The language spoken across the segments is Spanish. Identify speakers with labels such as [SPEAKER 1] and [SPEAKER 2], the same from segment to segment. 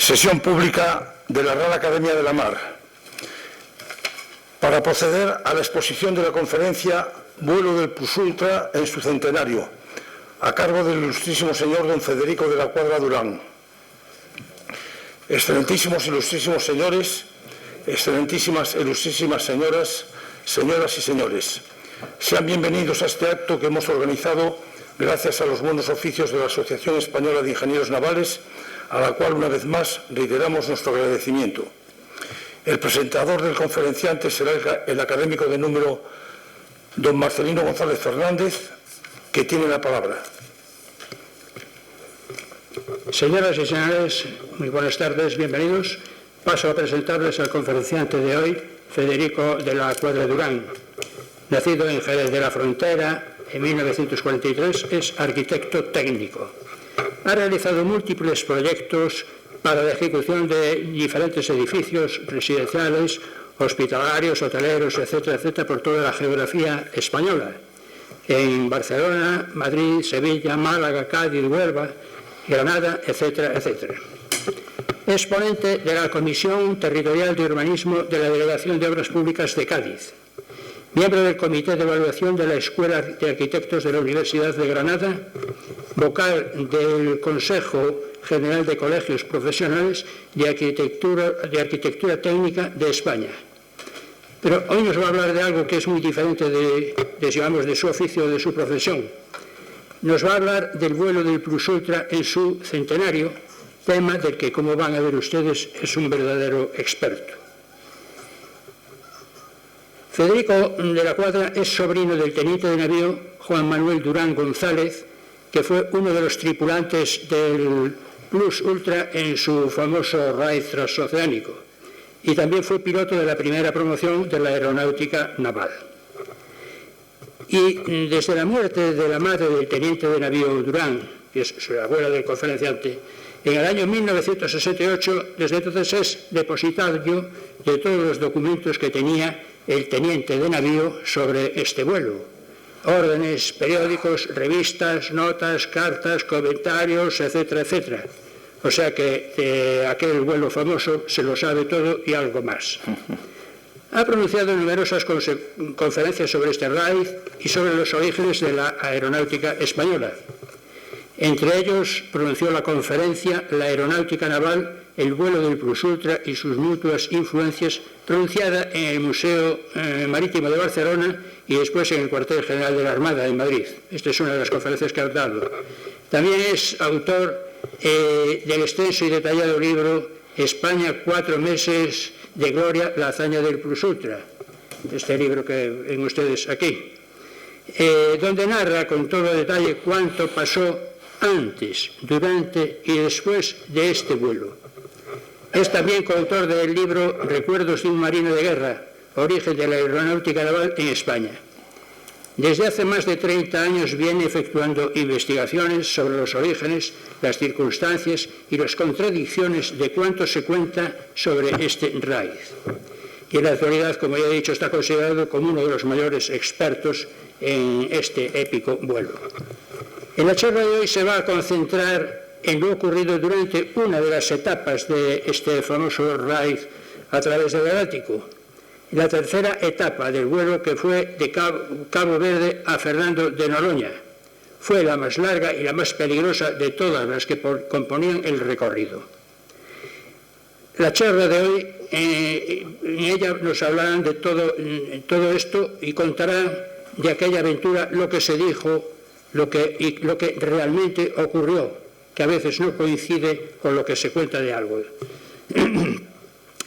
[SPEAKER 1] Sesión pública de la Real Academia de la Mar para proceder a la exposición de la conferencia Vuelo del Plus Ultra en su centenario, a cargo del ilustrísimo señor don Federico de la Cuadra Durán. Excelentísimos, ilustrísimos señores, excelentísimas, ilustrísimas señoras, señoras y señores, sean bienvenidos a este acto que hemos organizado gracias a los buenos oficios de la Asociación Española de Ingenieros Navales, a la cual una vez más reiteramos nuestro agradecimiento. El presentador del conferenciante será el académico de número don Marcelino González Fernández, que tiene la palabra.
[SPEAKER 2] Señoras y señores, muy buenas tardes, bienvenidos. Paso a presentarles al conferenciante de hoy, Federico de la Cuadra Durán. Nacido en Jerez de la Frontera en 1943, es arquitecto técnico. Ha realizado múltiples proyectos para la ejecución de diferentes edificios residenciales, hospitalarios, hoteleros, etcétera, etcétera, por toda la geografía española. En Barcelona, Madrid, Sevilla, Málaga, Cádiz, Huelva, Granada, etcétera, etcétera. Es ponente de la Comisión Territorial de Urbanismo de la Delegación de Obras Públicas de Cádiz. Miembro del Comité de Evaluación de la Escuela de Arquitectos de la Universidad de Granada, vocal del Consejo General de Colegios Profesionales de Arquitectura Técnica de España. Pero hoy nos va a hablar de algo que es muy diferente de su oficio o de su profesión. Nos va a hablar del vuelo del Plus Ultra en su centenario, tema del que, como van a ver ustedes, es un verdadero experto. Federico de la Cuadra es sobrino del teniente de navío Juan Manuel Durán González, que fue uno de los tripulantes del Plus Ultra en su famoso raid transoceánico, y también fue piloto de la primera promoción de la aeronáutica naval. Y desde la muerte de la madre del teniente de navío Durán, que es su abuela del conferenciante, en el año 1968, desde entonces es depositario de todos los documentos que tenía el teniente de navío sobre este vuelo. Órdenes, periódicos, revistas, notas, cartas, comentarios, etcétera, etcétera. O sea que aquel vuelo famoso se lo sabe todo y algo más. Ha pronunciado numerosas conferencias sobre este raid y sobre los orígenes de la aeronáutica española. Entre ellos, pronunció la conferencia La aeronáutica naval, el vuelo del Plus Ultra y sus mutuas influencias, pronunciada en el Museo Marítimo de Barcelona y después en el Cuartel General de la Armada en Madrid. Esta es una de las conferencias que ha dado. También es autor del extenso y detallado libro España, 4 meses de gloria, la hazaña del Plus Ultra. Este libro que ven ustedes aquí. Donde narra con todo detalle cuánto pasó antes, durante y después de este vuelo. Es también coautor del libro Recuerdos de un marino de guerra, origen de la aeronáutica naval en España. Desde hace más de 30 años viene efectuando investigaciones sobre los orígenes, las circunstancias y las contradicciones de cuánto se cuenta sobre este raid. Y en la actualidad, como ya he dicho, está considerado como uno de los mayores expertos en este épico vuelo. En la charla de hoy se va a concentrar en lo ocurrido durante una de las etapas de este famoso raid a través del Atlántico. La tercera etapa del vuelo, que fue de Cabo Verde a Fernando de Noroña. Fue la más larga y la más peligrosa de todas las que componían el recorrido. La charla de hoy, en ella nos hablarán de todo esto y contarán de aquella aventura lo que se dijo, lo que realmente ocurrió, que a veces no coincide con lo que se cuenta de algo.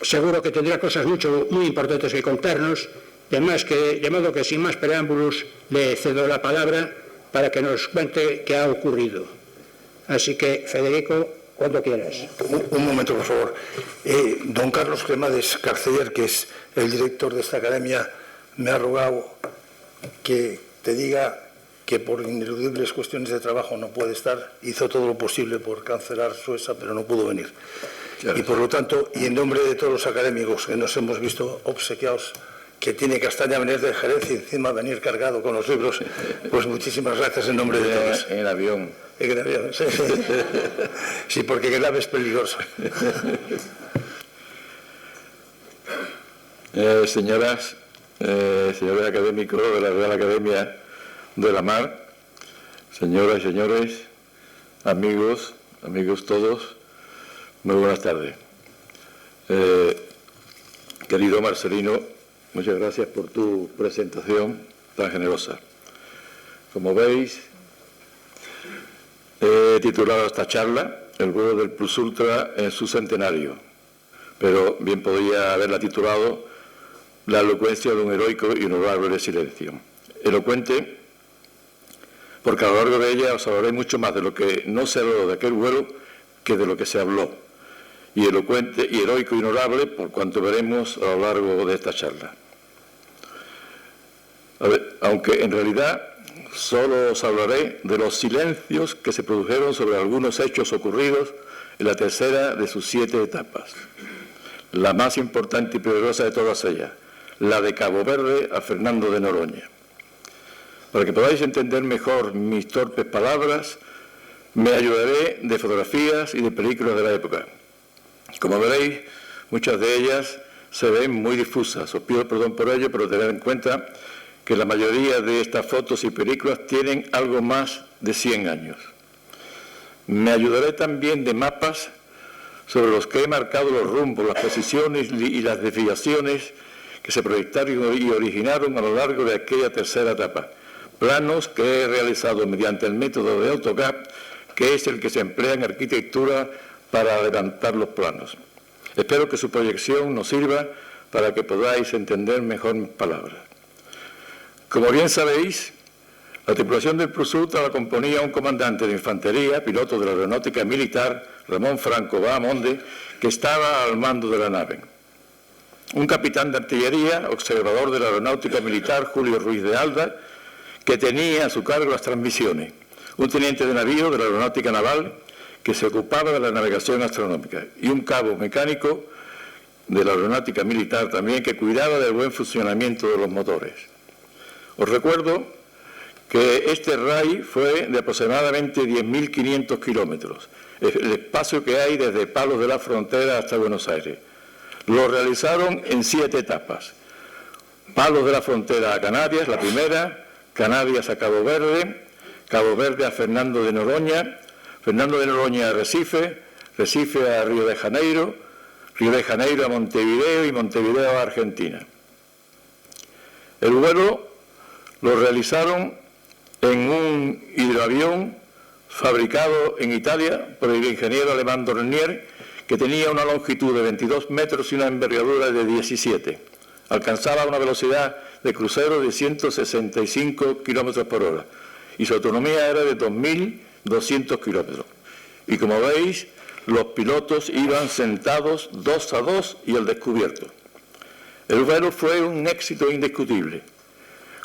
[SPEAKER 2] Seguro que tendrá cosas muy importantes que contarnos, de modo que sin más preámbulos le cedo la palabra para que nos cuente qué ha ocurrido. Así que, Federico, cuando quieras.
[SPEAKER 1] Un momento, por favor. Don Carlos Cremades Carceller, que es el director de esta academia, me ha rogado que te diga que por ineludibles cuestiones de trabajo no puede estar. Hizo todo lo posible por cancelar Sueza, pero no pudo venir. Claro. Y por lo tanto, y en nombre de todos los académicos que nos hemos visto obsequiados que tiene Castaña venir de Jerez y encima venir cargado con los libros, pues muchísimas gracias en nombre de todos.
[SPEAKER 3] En el avión.
[SPEAKER 1] En el avión, sí. Sí, porque en el AVE es peligroso.
[SPEAKER 3] Señoras, señores académicos de la Real Academia de la Mar, señoras y señores, amigos todos, muy buenas tardes. Querido Marcelino, muchas gracias por tu presentación tan generosa. Como veis, he titulado esta charla El vuelo del Plus Ultra en su centenario, pero bien podría haberla titulado La elocuencia de un heroico y honorable silencio. Elocuente, porque a lo largo de ella os hablaré mucho más de lo que no se habló de aquel vuelo que de lo que se habló. Y elocuente y heroico y honorable por cuanto veremos a lo largo de esta charla. Aunque en realidad solo os hablaré de los silencios que se produjeron sobre algunos hechos ocurridos en la tercera de sus 7 etapas, la más importante y peligrosa de todas ellas, la de Cabo Verde a Fernando de Noroña. Para que podáis entender mejor mis torpes palabras, me ayudaré de fotografías y de películas de la época. Como veréis, muchas de ellas se ven muy difusas. Os pido perdón por ello, pero tened en cuenta que la mayoría de estas fotos y películas tienen algo más de 100 años. Me ayudaré también de mapas sobre los que he marcado los rumbos, las posiciones y las desviaciones que se proyectaron y originaron a lo largo de aquella tercera etapa. Planos que he realizado mediante el método de AutoCAD, que es el que se emplea en arquitectura para adelantar los planos. Espero que su proyección nos sirva para que podáis entender mejor mis palabras. Como bien sabéis, la tripulación del Plus Ultra la componía un comandante de infantería, piloto de la aeronáutica militar, Ramón Franco Bahamonde, que estaba al mando de la nave. Un capitán de artillería, observador de la aeronáutica militar, Julio Ruiz de Alda, que tenía a su cargo las transmisiones. Un teniente de navío de la aeronáutica naval, que se ocupaba de la navegación astronómica. Y un cabo mecánico de la aeronáutica militar también, que cuidaba del buen funcionamiento de los motores. Os recuerdo que este RAI fue de aproximadamente 10.500 kilómetros, el espacio que hay desde Palos de la Frontera hasta Buenos Aires. Lo realizaron en 7 etapas. Palos de la Frontera a Canarias, la primera, Canarias a Cabo Verde a Fernando de Noroña, Fernando de Noroña a Recife, Recife a Río de Janeiro a Montevideo y Montevideo a Argentina. El vuelo lo realizaron en un hidroavión fabricado en Italia por el ingeniero alemán Dornier, que tenía una longitud de 22 metros y una envergadura de 17. Alcanzaba una velocidad de crucero de 165 kilómetros por hora y su autonomía era de 2.200 kilómetros. Y como veis, los pilotos iban sentados 2 a 2 y al descubierto. El vuelo fue un éxito indiscutible.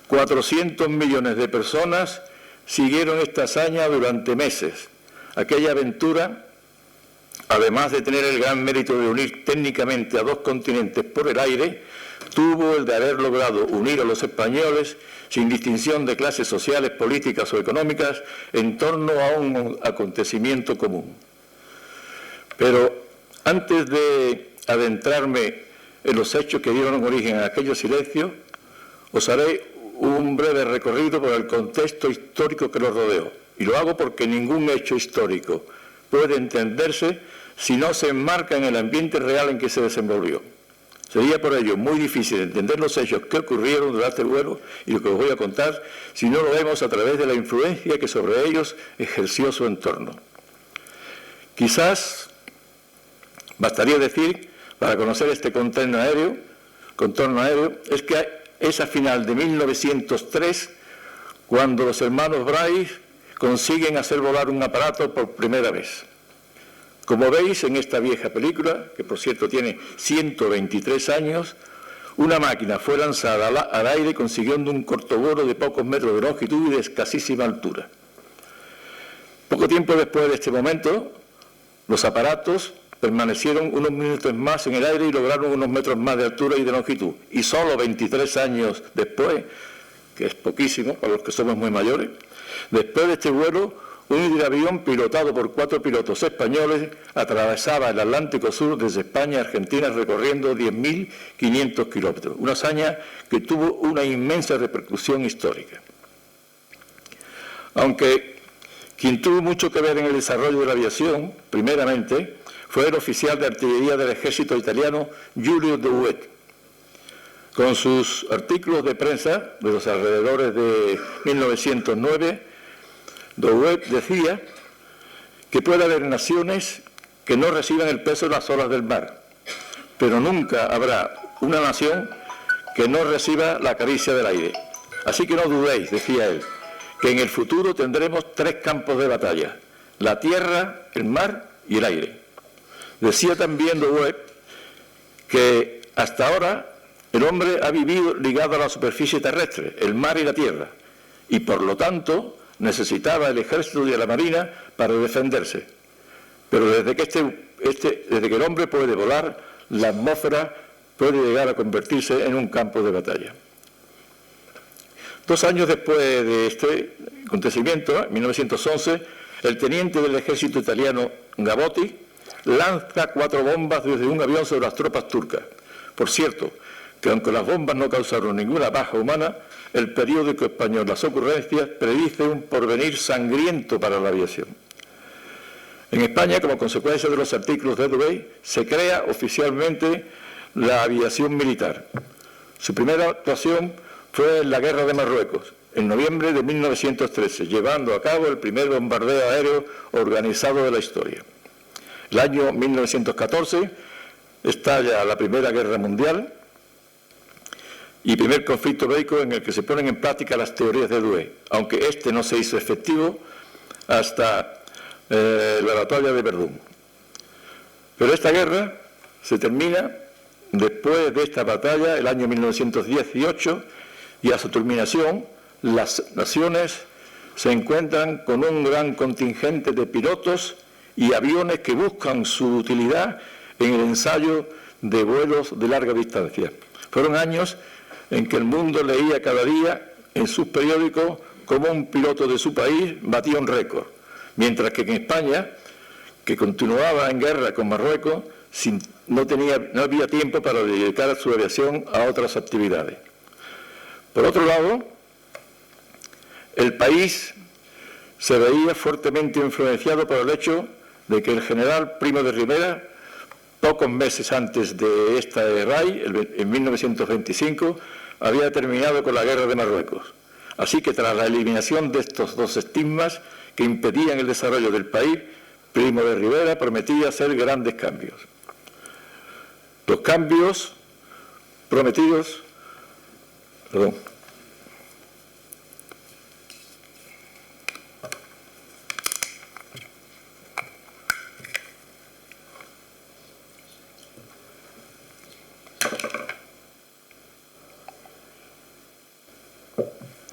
[SPEAKER 3] 400 millones de personas siguieron esta hazaña durante meses. Aquella aventura, además de tener el gran mérito de unir técnicamente a 2 continentes por el aire, tuvo el de haber logrado unir a los españoles, sin distinción de clases sociales, políticas o económicas, en torno a un acontecimiento común. Pero antes de adentrarme en los hechos que dieron origen a aquellos silencios, os haré un breve recorrido por el contexto histórico que los rodeó. Y lo hago porque ningún hecho histórico puede entenderse si no se enmarca en el ambiente real en que se desenvolvió. Sería por ello muy difícil entender los hechos que ocurrieron durante el vuelo y lo que os voy a contar si no lo vemos a través de la influencia que sobre ellos ejerció su entorno. Quizás bastaría decir, para conocer este contorno aéreo, es que es a final de 1903 cuando los hermanos Wright consiguen hacer volar un aparato por primera vez. Como veis en esta vieja película, que por cierto tiene 123 años, una máquina fue lanzada al aire consiguiendo un cortovuelo de pocos metros de longitud y de escasísima altura. Poco tiempo después de este momento, los aparatos permanecieron unos minutos más en el aire y lograron unos metros más de altura y de longitud. Y solo 23 años después, que es poquísimo para los que somos muy mayores, después de este vuelo, un hidroavión pilotado por 4 pilotos españoles atravesaba el Atlántico Sur desde España a Argentina recorriendo 10.500 kilómetros. Una hazaña que tuvo una inmensa repercusión histórica. Aunque quien tuvo mucho que ver en el desarrollo de la aviación, primeramente, fue el oficial de artillería del ejército italiano Giulio Douhet. Con sus artículos de prensa de los alrededores de 1909, Douhet decía que puede haber naciones que no reciban el peso de las olas del mar, pero nunca habrá una nación que no reciba la caricia del aire. Así que no dudéis, decía él, que en el futuro tendremos 3 campos de batalla: la tierra, el mar y el aire. Decía también Douhet que hasta ahora el hombre ha vivido ligado a la superficie terrestre, el mar y la tierra, y por lo tanto necesitaba el ejército y la marina para defenderse. Pero desde que el hombre puede volar, la atmósfera puede llegar a convertirse en un campo de batalla. 2 años después de este acontecimiento, en 1911, el teniente del ejército italiano Gavotti lanza 4 bombas desde un avión sobre las tropas turcas. Por cierto, que aunque las bombas no causaron ninguna baja humana, el periódico español Las Ocurrencias predice un porvenir sangriento para la aviación. En España, como consecuencia de los artículos de Douhet, se crea oficialmente la aviación militar. Su primera actuación fue en la Guerra de Marruecos, en noviembre de 1913, llevando a cabo el primer bombardeo aéreo organizado de la historia. El año 1914 estalla la Primera Guerra Mundial y primer conflicto bélico en el que se ponen en práctica las teorías de Douhet, aunque este no se hizo efectivo hasta la batalla de Verdún. Pero esta guerra se termina después de esta batalla, el año 1918, y a su terminación las naciones se encuentran con un gran contingente de pilotos y aviones que buscan su utilidad en el ensayo de vuelos de larga distancia. Fueron años en que el mundo leía cada día en sus periódicos cómo un piloto de su país batía un récord, mientras que en España, que continuaba en guerra con Marruecos, no había tiempo para dedicar su aviación a otras actividades. Por otro lado, el país se veía fuertemente influenciado por el hecho de que el general Primo de Rivera, pocos meses antes de esta RAI, en 1925, había terminado con la guerra de Marruecos. Así que tras la eliminación de estos 2 estigmas que impedían el desarrollo del país, Primo de Rivera prometía hacer grandes cambios. Los cambios prometidos,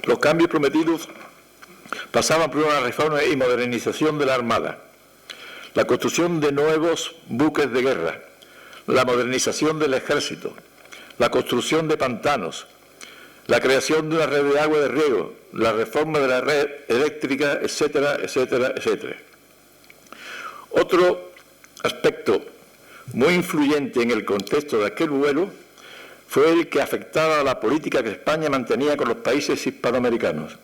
[SPEAKER 3] Los cambios prometidos pasaban por una reforma y modernización de la Armada, la construcción de nuevos buques de guerra, la modernización del ejército, la construcción de pantanos, la creación de una red de agua de riego, la reforma de la red eléctrica, etcétera, etcétera, etcétera. Otro aspecto muy influyente en el contexto de aquel vuelo fue el que afectaba a la política que España mantenía con los países hispanoamericanos,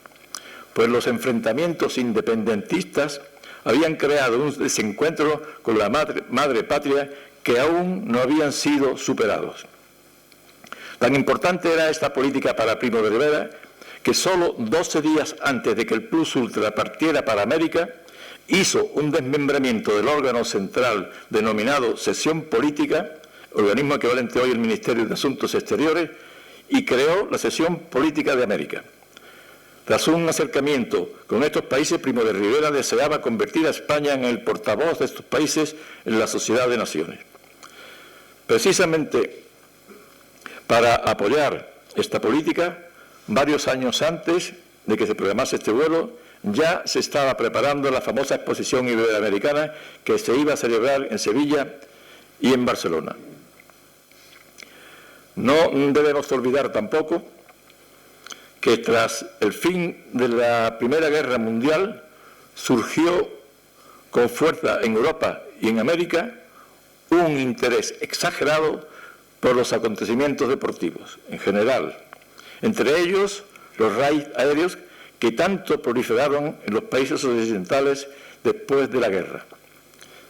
[SPEAKER 3] pues los enfrentamientos independentistas habían creado un desencuentro con la madre patria que aún no habían sido superados. Tan importante era esta política para Primo de Rivera que solo 12 días antes de que el Plus Ultra partiera para América, hizo un desmembramiento del órgano central denominado Sección Política, organismo equivalente hoy al Ministerio de Asuntos Exteriores, y creó la Sección Política de América. Tras un acercamiento con estos países, Primo de Rivera deseaba convertir a España en el portavoz de estos países en la Sociedad de Naciones. Precisamente para apoyar esta política, varios años antes de que se programase este vuelo, ya se estaba preparando la famosa exposición iberoamericana que se iba a celebrar en Sevilla y en Barcelona. No debemos olvidar tampoco que tras el fin de la Primera Guerra Mundial surgió con fuerza en Europa y en América un interés exagerado por los acontecimientos deportivos en general, entre ellos los raids aéreos que tanto proliferaron en los países occidentales después de la guerra.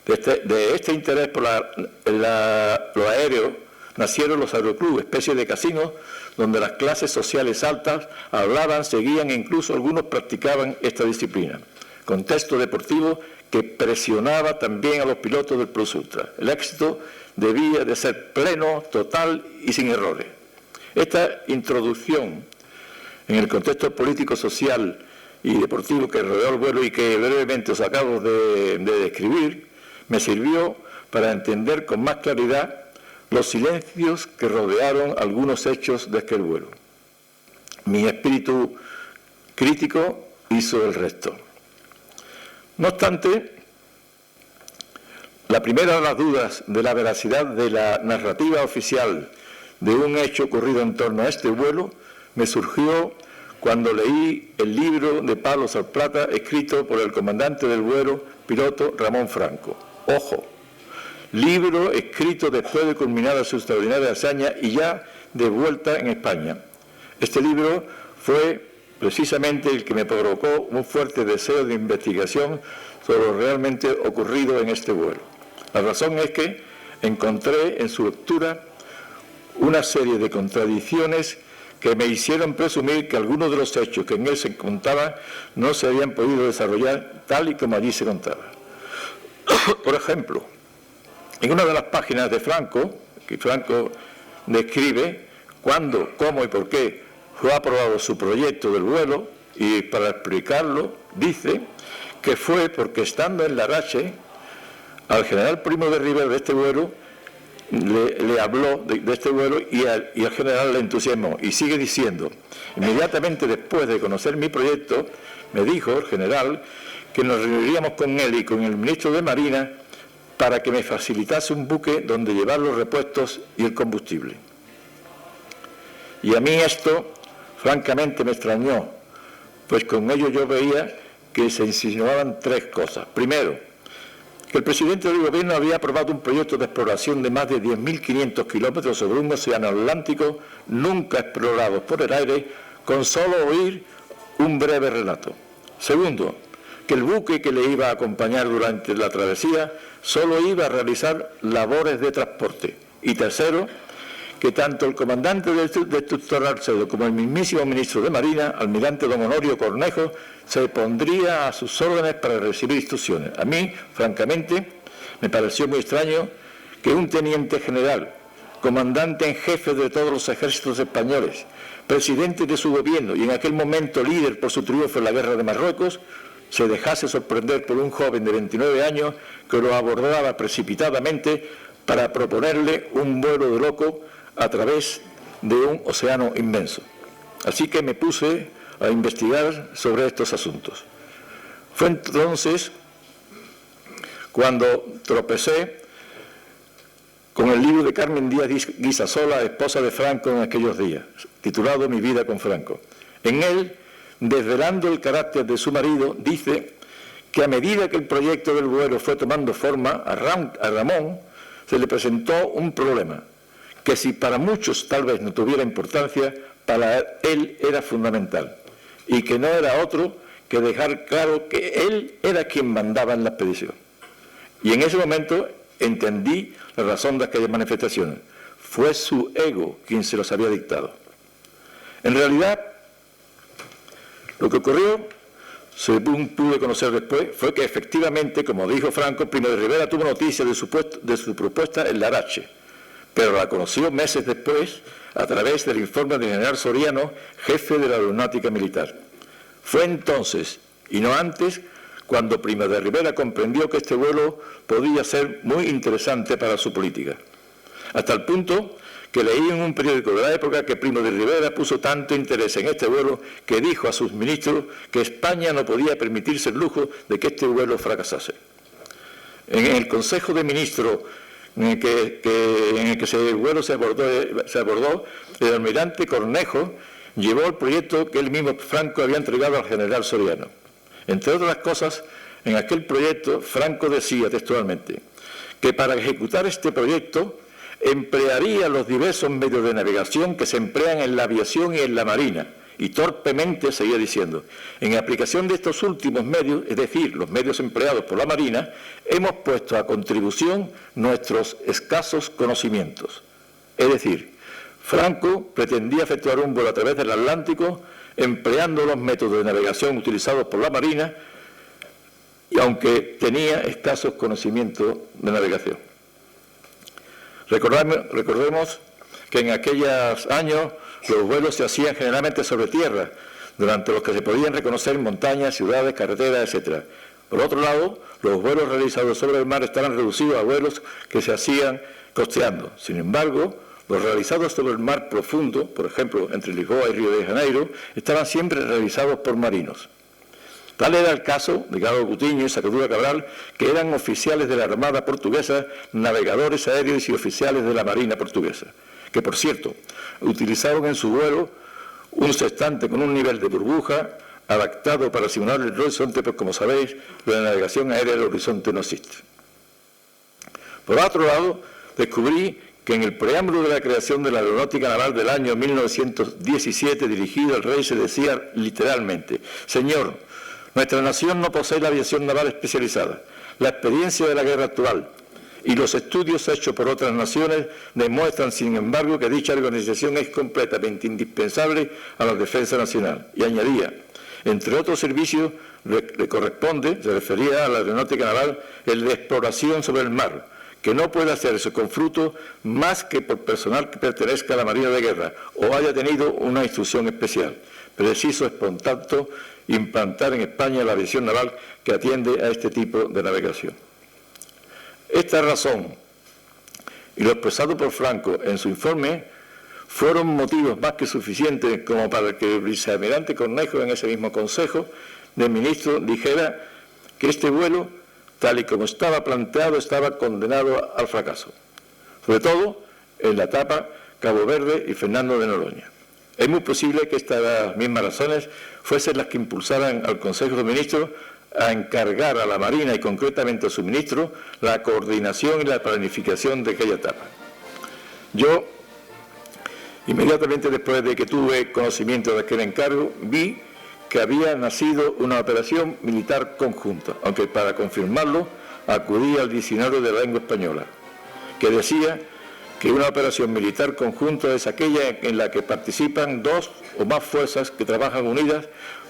[SPEAKER 3] De este interés por lo aéreo nacieron los aeroclubes, especie de casinos donde las clases sociales altas hablaban, seguían e incluso algunos practicaban esta disciplina. Contexto deportivo que presionaba también a los pilotos del Plus Ultra. El éxito debía de ser pleno, total y sin errores. Esta introducción en el contexto político, social y deportivo que rodeó el vuelo y que brevemente os acabo de describir, me sirvió para entender con más claridad los silencios que rodearon algunos hechos de aquel vuelo. Mi espíritu crítico hizo el resto. No obstante, la primera de las dudas de la veracidad de la narrativa oficial de un hecho ocurrido en torno a este vuelo me surgió cuando leí el libro de Pablo Salplata escrito por el comandante del vuelo, piloto Ramón Franco. Ojo, libro escrito después de culminada su extraordinaria hazaña y ya de vuelta en España. Este libro fue precisamente el que me provocó un fuerte deseo de investigación sobre lo realmente ocurrido en este vuelo. La razón es que encontré en su lectura una serie de contradicciones que me hicieron presumir que algunos de los hechos que en él se contaban no se habían podido desarrollar tal y como allí se contaba. Por ejemplo, en una de las páginas de Franco, que Franco describe cuándo, cómo y por qué fue aprobado su proyecto del vuelo, y para explicarlo dice que fue porque estando en Larache, al general Primo de Rivera de este vuelo, le habló de este vuelo y al general le entusiasmó. Y sigue diciendo, inmediatamente después de conocer mi proyecto, me dijo el general que nos reuniríamos con él y con el ministro de Marina para que me facilitase un buque donde llevar los repuestos y el combustible. Y a mí esto, francamente, me extrañó, pues con ello yo veía que se insinuaban tres cosas. Primero, que el presidente del gobierno había aprobado un proyecto de exploración de más de 10.500 kilómetros sobre un océano Atlántico nunca explorado por el aire, con solo oír un breve relato. Segundo, que el buque que le iba a acompañar durante la travesía solo iba a realizar labores de transporte. Y tercero, que tanto el comandante de Destructor Arcedo como el mismísimo ministro de Marina, almirante don Honorio Cornejo, se pondría a sus órdenes para recibir instrucciones. A mí, francamente, me pareció muy extraño que un teniente general, comandante en jefe de todos los ejércitos españoles, presidente de su gobierno y en aquel momento líder por su triunfo en la guerra de Marruecos, se dejase sorprender por un joven de 29 años que lo abordaba precipitadamente para proponerle un vuelo de loco a través de un océano inmenso. Así que me puse a investigar sobre estos asuntos. Fue entonces cuando tropecé con el libro de Carmen Díaz Guisasola, esposa de Franco en aquellos días, titulado Mi vida con Franco. En él, desvelando el carácter de su marido, dice que a medida que el proyecto del vuelo fue tomando forma, a Ramón se le presentó un problema, que si para muchos tal vez no tuviera importancia, para él era fundamental, y que no era otro que dejar claro que él era quien mandaba en la expedición. Y en ese momento entendí la razón de aquellas manifestaciones. Fue su ego quien se los había dictado. En realidad, lo que ocurrió, según pude conocer después, fue que efectivamente, como dijo Franco, Primo de Rivera tuvo noticia de su propuesta en Larache, pero la conoció meses después a través del informe del general Soriano, jefe de la aeronáutica militar. Fue entonces, y no antes, cuando Primo de Rivera comprendió que este vuelo podía ser muy interesante para su política. Hasta el punto que leí en un periódico de la época que Primo de Rivera puso tanto interés en este vuelo que dijo a sus ministros que España no podía permitirse el lujo de que este vuelo fracasase. En el Consejo de Ministros en el que el vuelo se abordó, el almirante Cornejo llevó el proyecto que él mismo, Franco, había entregado al general Soriano. Entre otras cosas, en aquel proyecto, Franco decía textualmente que para ejecutar este proyecto emplearía los diversos medios de navegación que se emplean en la aviación y en la marina, y torpemente seguía diciendo, en aplicación de estos últimos medios, es decir, los medios empleados por la Marina, hemos puesto a contribución nuestros escasos conocimientos. Es decir, Franco pretendía efectuar un vuelo a través del Atlántico empleando los métodos de navegación utilizados por la Marina, y aunque tenía escasos conocimientos de navegación. Recordemos que en aquellos años los vuelos se hacían generalmente sobre tierra, durante los que se podían reconocer montañas, ciudades, carreteras, etc. Por otro lado, los vuelos realizados sobre el mar estaban reducidos a vuelos que se hacían costeando. Sin embargo, los realizados sobre el mar profundo, por ejemplo, entre Lisboa y Río de Janeiro, estaban siempre realizados por marinos. Tal era el caso de Galo Coutinho y Sacadura Cabral, que eran oficiales de la Armada portuguesa, navegadores aéreos y oficiales de la Marina portuguesa, que, por cierto, utilizaron en su vuelo un sextante con un nivel de burbuja adaptado para simular el horizonte, pues como sabéis, la navegación aérea del horizonte no existe. Por otro lado, descubrí que en el preámbulo de la creación de la Aeronáutica Naval del año 1917, dirigido al rey, se decía literalmente: Señor, nuestra nación no posee la aviación naval especializada. La experiencia de la guerra actual y los estudios hechos por otras naciones demuestran, sin embargo, que dicha organización es completamente indispensable a la defensa nacional. Y añadía, entre otros servicios, le corresponde, se refería a la aeronáutica naval, el de exploración sobre el mar, que no puede hacerse con fruto más que por personal que pertenezca a la Marina de Guerra o haya tenido una instrucción especial. Preciso es, por tanto, implantar en España la aviación naval que atiende a este tipo de navegación. Esta razón y lo expresado por Franco en su informe fueron motivos más que suficientes como para que el vicealmirante Cornejo, en ese mismo Consejo de Ministros, dijera que este vuelo, tal y como estaba planteado, estaba condenado al fracaso, sobre todo en la etapa Cabo Verde y Fernando de Noroña. Es muy posible que estas mismas razones fuesen las que impulsaran al Consejo de Ministros a encargar a la Marina y concretamente a su ministro la coordinación y la planificación de aquella etapa. Yo, inmediatamente después de que tuve conocimiento de aquel encargo, vi que había nacido una operación militar conjunta, aunque para confirmarlo acudí al diccionario de la lengua española, que decía que una operación militar conjunta es aquella en la que participan dos o más fuerzas que trabajan unidas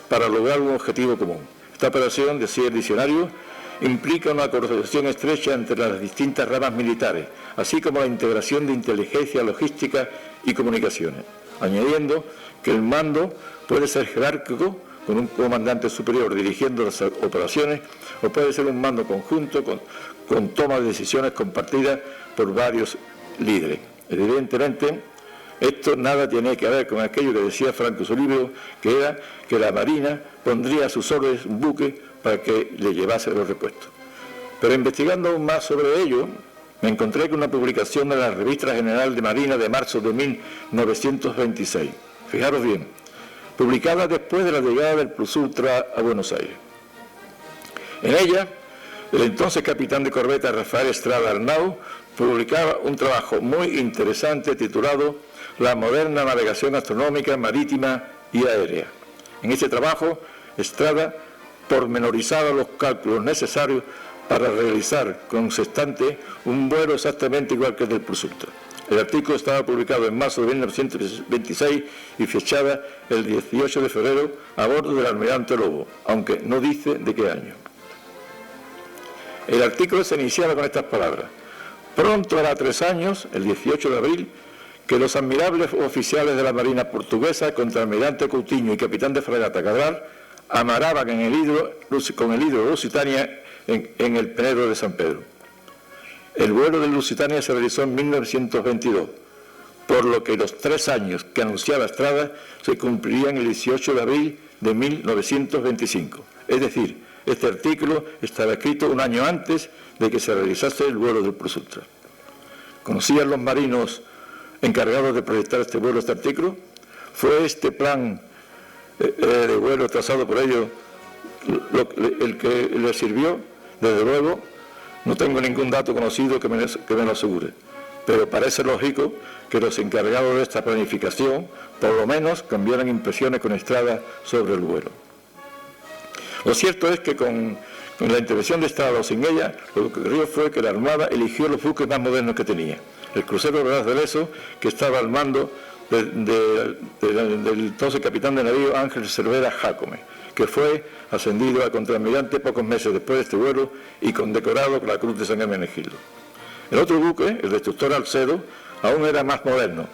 [SPEAKER 3] para lograr un objetivo común. Esta operación, decía el diccionario, implica una coordinación estrecha entre las distintas ramas militares, así como la integración de inteligencia, logística y comunicaciones, añadiendo que el mando puede ser jerárquico, con un comandante superior dirigiendo las operaciones, o puede ser un mando conjunto con toma de decisiones compartidas por varios líderes. Evidentemente, esto nada tiene que ver con aquello que decía Franco en su libro, que era que la Marina pondría a sus órdenes un buque para que le llevase los repuestos. Pero investigando aún más sobre ello, me encontré con una publicación de la Revista General de Marina de marzo de 1926. Fijaros bien, publicada después de la llegada del Plus Ultra a Buenos Aires. En ella, el entonces capitán de corbeta Rafael Estrada Arnau publicaba un trabajo muy interesante titulado La moderna navegación astronómica, marítima y aérea. En este trabajo, Estrada pormenorizaba los cálculos necesarios para realizar con sextante un vuelo exactamente igual que el del Plus Ultra. El artículo estaba publicado en marzo de 1926 y fechada el 18 de febrero a bordo del almirante Lobo, aunque no dice de qué año. El artículo se iniciaba con estas palabras: pronto hará 3 años, el 18 de abril, que los admirables oficiales de la Marina portuguesa, contraalmirante Coutinho y capitán de fragata Cabral, amaraban con el hidro Lusitania en el Penedo de San Pedro. El vuelo de Lusitania se realizó en 1922, por lo que los 3 años que anunciaba Estrada se cumplirían el 18 de abril de 1925. Es decir, este artículo estaba escrito un año antes de que se realizase el vuelo del Plus Ultra. ¿Conocían los marinos encargados de proyectar este vuelo este artículo? ¿Fue este plan de vuelo trazado por ellos el que les sirvió? Desde luego, no tengo ningún dato conocido que me lo asegure, pero parece lógico que los encargados de esta planificación, por lo menos, cambiaran impresiones con Estrada sobre el vuelo. Lo cierto es que con la intervención de Estrada o sin ella, lo que ocurrió fue que la Armada eligió los buques más modernos que tenía. El crucero Bras de Lezo, que estaba al mando del entonces capitán de navío Ángel Cervera Jácome, que fue ascendido a contraalmirante pocos meses después de este vuelo y condecorado con la Cruz de San Hermenegildo. El otro buque, el destructor Alcedo, aún era más moderno.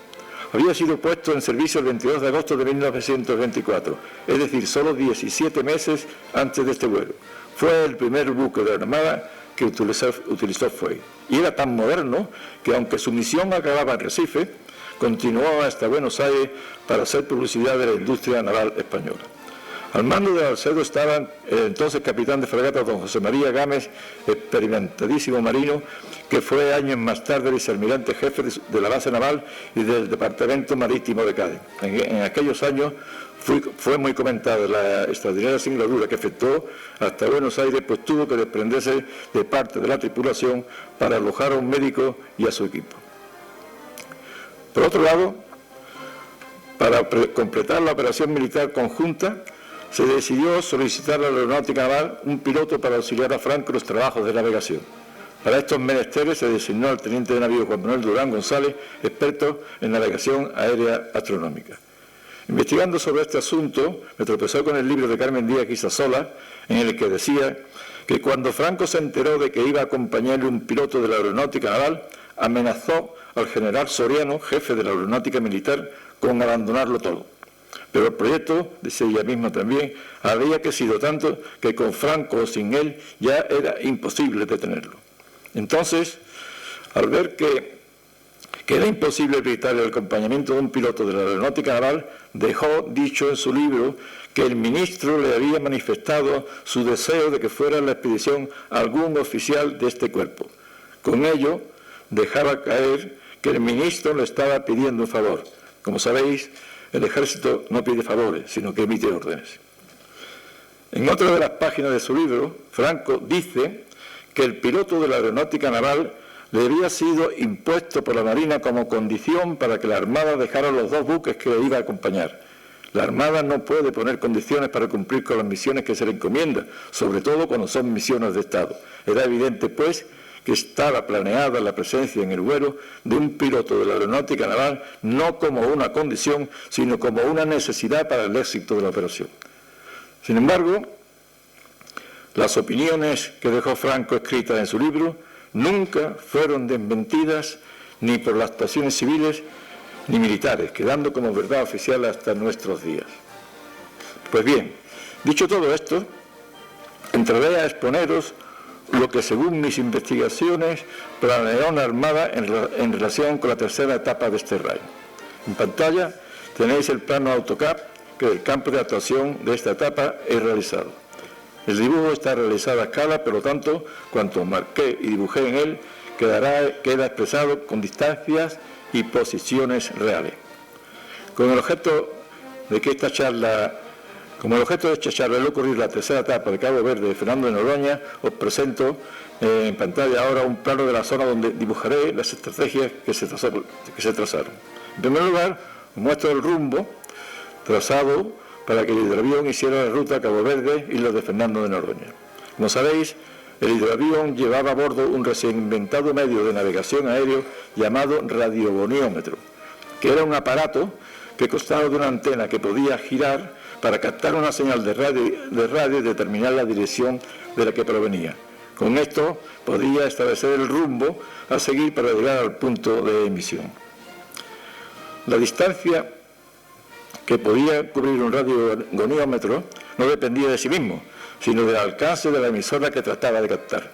[SPEAKER 3] Había sido puesto en servicio el 22 de agosto de 1924, es decir, solo 17 meses antes de este vuelo. Fue el primer buque de la Armada que utilizó fuelle. Y era tan moderno que, aunque su misión acababa en Recife, continuó hasta Buenos Aires para hacer publicidad de la industria naval española. Al mando del Alcedo estaban el entonces capitán de fragata don José María Gámez, experimentadísimo marino, que fue años más tarde vicealmirante jefe de la base naval y del departamento marítimo de Cádiz. En aquellos años fue muy comentada la extraordinaria singladura que efectuó hasta Buenos Aires, pues tuvo que desprenderse de parte de la tripulación para alojar a un médico y a su equipo. Por otro lado, para completar la operación militar conjunta, se decidió solicitar a la Aeronáutica Naval un piloto para auxiliar a Franco en los trabajos de navegación. Para estos menesteres se designó al teniente de navío Juan Manuel Durán González, experto en navegación aérea astronómica. Investigando sobre este asunto, me tropezó con el libro de Carmen Díaz Guisasola, en el que decía que cuando Franco se enteró de que iba a acompañarle un piloto de la Aeronáutica Naval, amenazó al general Soriano, jefe de la Aeronáutica Militar, con abandonarlo todo. Pero el proyecto, decía ella misma también, había crecido tanto que con Franco o sin él ya era imposible detenerlo. Entonces, al ver que era imposible evitar el acompañamiento de un piloto de la Aeronáutica Naval, dejó dicho en su libro que el ministro le había manifestado su deseo de que fuera en la expedición algún oficial de este cuerpo. Con ello, dejaba caer que el ministro le estaba pidiendo un favor. Como sabéis, el ejército no pide favores, sino que emite órdenes. En otra de las páginas de su libro, Franco dice que el piloto de la Aeronáutica Naval le había sido impuesto por la Marina como condición para que la Armada dejara los dos buques que le iba a acompañar. La Armada no puede poner condiciones para cumplir con las misiones que se le encomienda, sobre todo cuando son misiones de Estado. Era evidente, pues, que estaba planeada la presencia en el vuelo de un piloto de la Aeronáutica Naval no como una condición, sino como una necesidad para el éxito de la operación. Sin embargo, las opiniones que dejó Franco escritas en su libro nunca fueron desmentidas ni por las pasiones civiles ni militares, quedando como verdad oficial hasta nuestros días. Pues bien, dicho todo esto, entraré a exponeros lo que según mis investigaciones planeó la Armada en relación con la tercera etapa de este rayo. En pantalla tenéis el plano AutoCAD que el campo de actuación de esta etapa he realizado. El dibujo está realizado a escala, por lo tanto, cuanto marqué y dibujé en él, queda expresado con distancias y posiciones reales. Como el objeto de esta charla es ocurrir la tercera etapa de Cabo Verde de Fernando de Noroña, os presento en pantalla ahora un plano de la zona donde dibujaré las estrategias que se trazaron. En primer lugar, os muestro el rumbo trazado para que el hidroavión hiciera la ruta a Cabo Verde y los de Fernando de Noroña. Como sabéis, el hidroavión llevaba a bordo un recién inventado medio de navegación aéreo llamado radiogoniómetro, que era un aparato que constaba de una antena que podía girar para captar una señal de radio y determinar la dirección de la que provenía. Con esto podía establecer el rumbo a seguir para llegar al punto de emisión. La distancia que podía cubrir un radiogoniómetro no dependía de sí mismo, sino del alcance de la emisora que trataba de captar.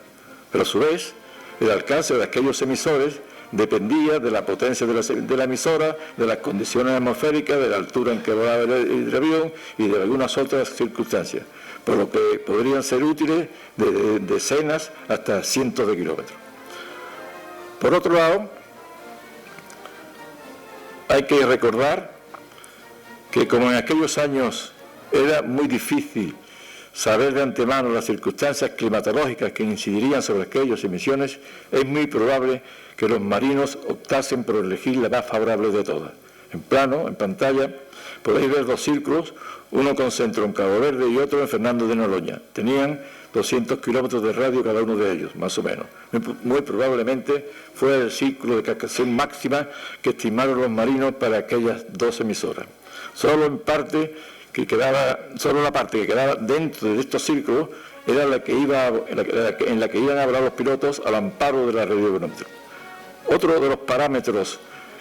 [SPEAKER 3] Pero a su vez, el alcance de aquellos emisores dependía de la potencia de la emisora, de las condiciones atmosféricas, de la altura en que volaba el hidroavión y de algunas otras circunstancias, por lo que podrían ser útiles de decenas hasta cientos de kilómetros. Por otro lado, Hay que recordar que como en aquellos años era muy difícil saber de antemano las circunstancias climatológicas que incidirían sobre aquellas emisiones, es muy probable que los marinos optasen por elegir la más favorable de todas. En plano, en pantalla, podéis ver dos círculos, uno con centro en Cabo Verde y otro en Fernando de Noroña. Tenían 200 kilómetros de radio cada uno de ellos, más o menos. Muy probablemente fue el círculo de captación máxima que estimaron los marinos para aquellas dos emisoras. Solo la parte que quedaba dentro de estos círculos era en la que iban a hablar los pilotos al amparo de la radiocronómetro. Otro de los parámetros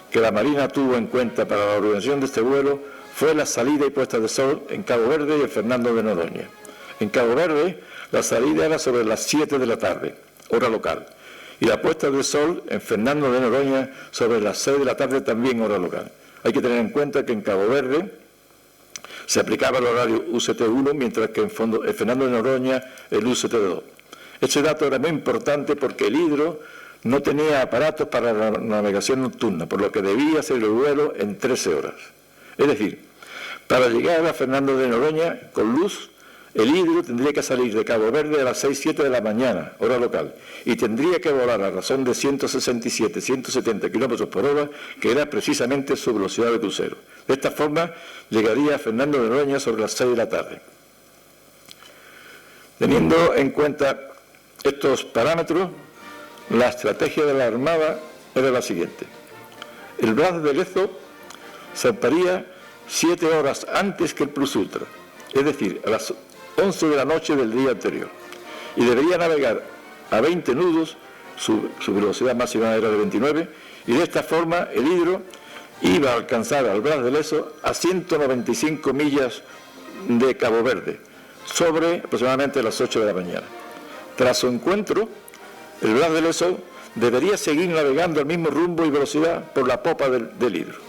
[SPEAKER 3] que la Marina tuvo en cuenta para la organización de este vuelo fue la salida y puesta de sol en Cabo Verde y en Fernando de Noroña. En Cabo Verde la salida era sobre las 7 de la tarde, hora local, y la puesta de sol en Fernando de Noroña sobre las 6 de la tarde, también hora local. Hay que tener en cuenta que en Cabo Verde se aplicaba el horario UCT1, mientras que en Fernando de Noroña el UCT2. Este dato era muy importante porque el Hidro no tenía aparatos para la navegación nocturna, por lo que debía hacer el vuelo en 13 horas. Es decir, para llegar a Fernando de Noroña con luz, el Hidro tendría que salir de Cabo Verde a las 6-7 de la mañana, hora local, y tendría que volar a razón de 167-170 kilómetros por hora, que era precisamente su velocidad de crucero. De esta forma, llegaría a Fernando de Noroña sobre las 6 de la tarde. Teniendo en cuenta estos parámetros, la estrategia de la Armada era la siguiente. El Blas de Lezo zarparía 7 horas antes que el Plus Ultra, es decir, a las 11 de la noche del día anterior, y debería navegar a 20 nudos, su velocidad máxima era de 29, y de esta forma el Hidro iba a alcanzar al Blas de Lezo a 195 millas de Cabo Verde, sobre aproximadamente las 8 de la mañana. Tras su encuentro, el Blas de Lezo debería seguir navegando al mismo rumbo y velocidad por la popa del Hidro.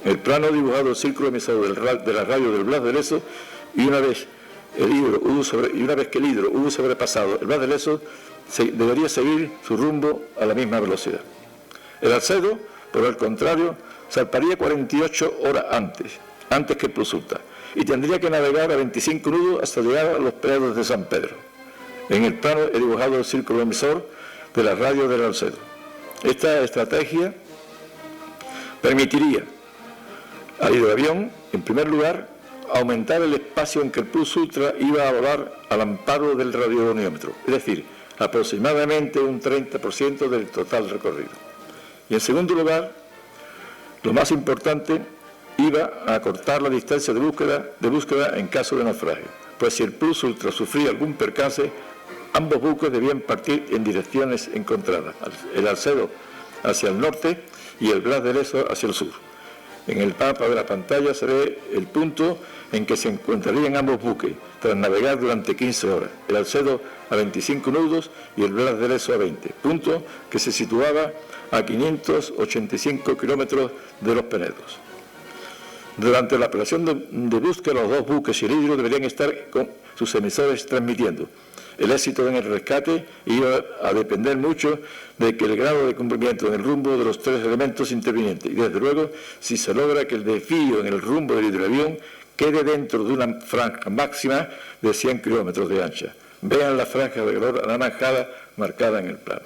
[SPEAKER 3] En el plano dibujado el círculo emisor de la radio del Blas de Lezo, y una vez que el Hidro hubo sobrepasado el Blas de Lezo, debería seguir su rumbo a la misma velocidad. El Alcedo, por el contrario, zarparía 48 horas antes que el Plus Ultra, y tendría que navegar a 25 nudos hasta llegar a los Penedos de San Pedro. En el plano he dibujado el círculo emisor de la radio del Alcedo. Esta estrategia permitiría al hidroavión, en primer lugar, aumentar el espacio en que el Plus Ultra iba a volar al amparo del radioniómetro, es decir, aproximadamente un 30% del total recorrido. Y en segundo lugar, lo más importante, iba a acortar la distancia de búsqueda en caso de naufragio, pues si el Plus Ultra sufría algún percance, ambos buques debían partir en direcciones encontradas, el Alcedo hacia el norte y el Blas de Lezo hacia el sur. En el mapa de la pantalla se ve el punto en que se encontrarían ambos buques, tras navegar durante 15 horas, el Alcedo a 25 nudos y el Blas de Lezo a 20, punto que se situaba a 585 kilómetros de los Penedos. Durante la operación de búsqueda, los dos buques y el Hidro deberían estar con sus emisores transmitiendo. El éxito en el rescate iba a depender mucho de que el grado de cumplimiento en el rumbo de los tres elementos intervinientes, y desde luego si se logra que el desvío en el rumbo del hidroavión quede dentro de una franja máxima de 100 kilómetros de ancha. Vean la franja de color anaranjada marcada en el plano.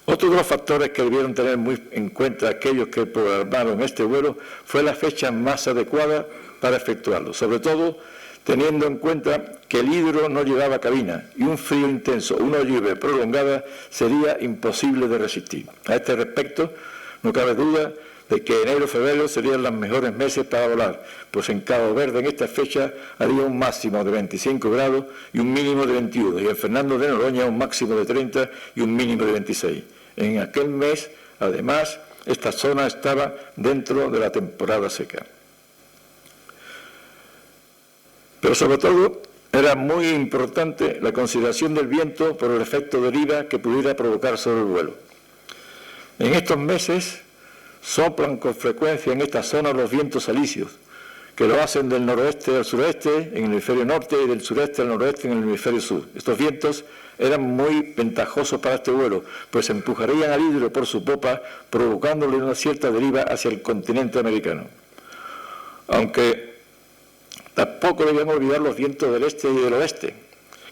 [SPEAKER 3] Otro de los factores que debieron tener muy en cuenta aquellos que programaron este vuelo fue la fecha más adecuada para efectuarlo, sobre todo teniendo en cuenta que el Hidro no llevaba cabina y un frío intenso o una lluvia prolongada sería imposible de resistir. A este respecto, no cabe duda de que enero y febrero serían los mejores meses para volar, pues en Cabo Verde en esta fecha haría un máximo de 25 grados y un mínimo de 21, y en Fernando de Noroña un máximo de 30 y un mínimo de 26. En aquel mes, además, esta zona estaba dentro de la temporada seca. Pero sobre todo era muy importante la consideración del viento por el efecto deriva que pudiera provocar sobre el vuelo. En estos meses soplan con frecuencia en esta zona los vientos alisios, que lo hacen del noroeste al sureste en el hemisferio norte y del sureste al noroeste en el hemisferio sur. Estos vientos eran muy ventajosos para este vuelo, pues empujarían al hidro por su popa, provocándole una cierta deriva hacia el continente americano. Aunque tampoco debían olvidar los vientos del este y del oeste,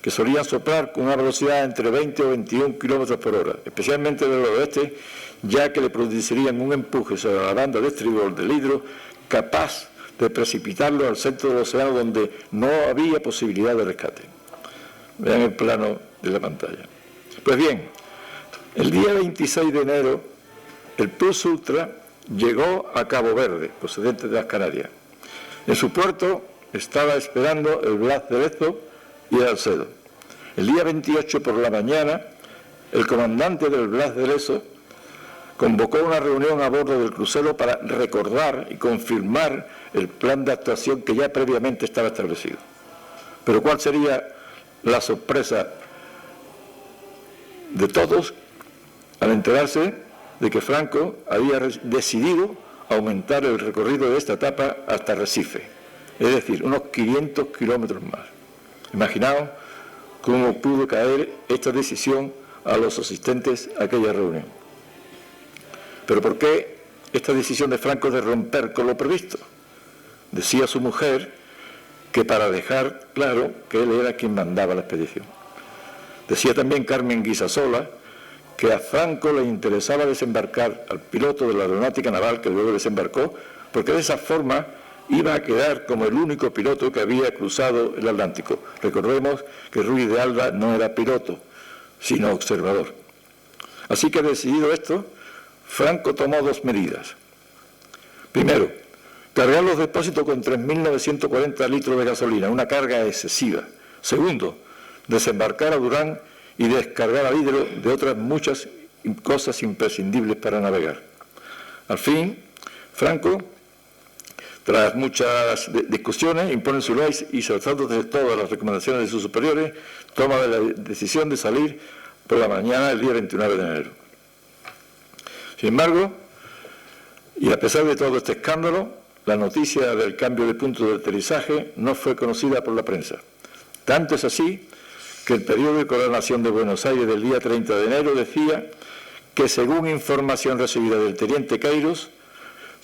[SPEAKER 3] que solían soplar con una velocidad entre 20 o 21 kilómetros por hora, especialmente del oeste, ya que le producirían un empuje sobre la banda de estribor del hidro capaz de precipitarlo al centro del océano donde no había posibilidad de rescate. Vean el plano de la pantalla. Pues bien, el día 26 de enero, el Plus Ultra llegó a Cabo Verde, procedente de las Canarias. En su puerto estaba esperando el Blas de Lezo y el Alcedo. El día 28 por la mañana, el comandante del Blas de Lezo convocó una reunión a bordo del crucero para recordar y confirmar el plan de actuación que ya previamente estaba establecido. Pero ¿cuál sería la sorpresa de todos al enterarse de que Franco había decidido aumentar el recorrido de esta etapa hasta Recife, es decir, unos 500 kilómetros más? Imaginaos cómo pudo caer esta decisión a los asistentes a aquella reunión. Pero ¿por qué esta decisión de Franco de romper con lo previsto? Decía su mujer que para dejar claro que él era quien mandaba la expedición. Decía también Carmen Guisasola que a Franco le interesaba desembarcar al piloto de la aeronáutica naval, que luego desembarcó, porque de esa forma iba a quedar como el único piloto que había cruzado el Atlántico. Recordemos que Ruiz de Alba no era piloto, sino observador. Así que decidido esto, Franco tomó dos medidas. Primero, cargar los depósitos con 3.940 litros de gasolina, una carga excesiva. Segundo, desembarcar a Durán y descargar al hidro de otras muchas cosas imprescindibles para navegar. Al fin, Franco, tras muchas discusiones, impone su ley y saltándose de todas las recomendaciones de sus superiores, toma la decisión de salir por la mañana del día 29 de enero. Sin embargo, y a pesar de todo este escándalo, la noticia del cambio de punto de aterrizaje no fue conocida por la prensa. Tanto es así que el periódico La Nación de Buenos Aires del día 30 de enero decía que según información recibida del teniente Queiros,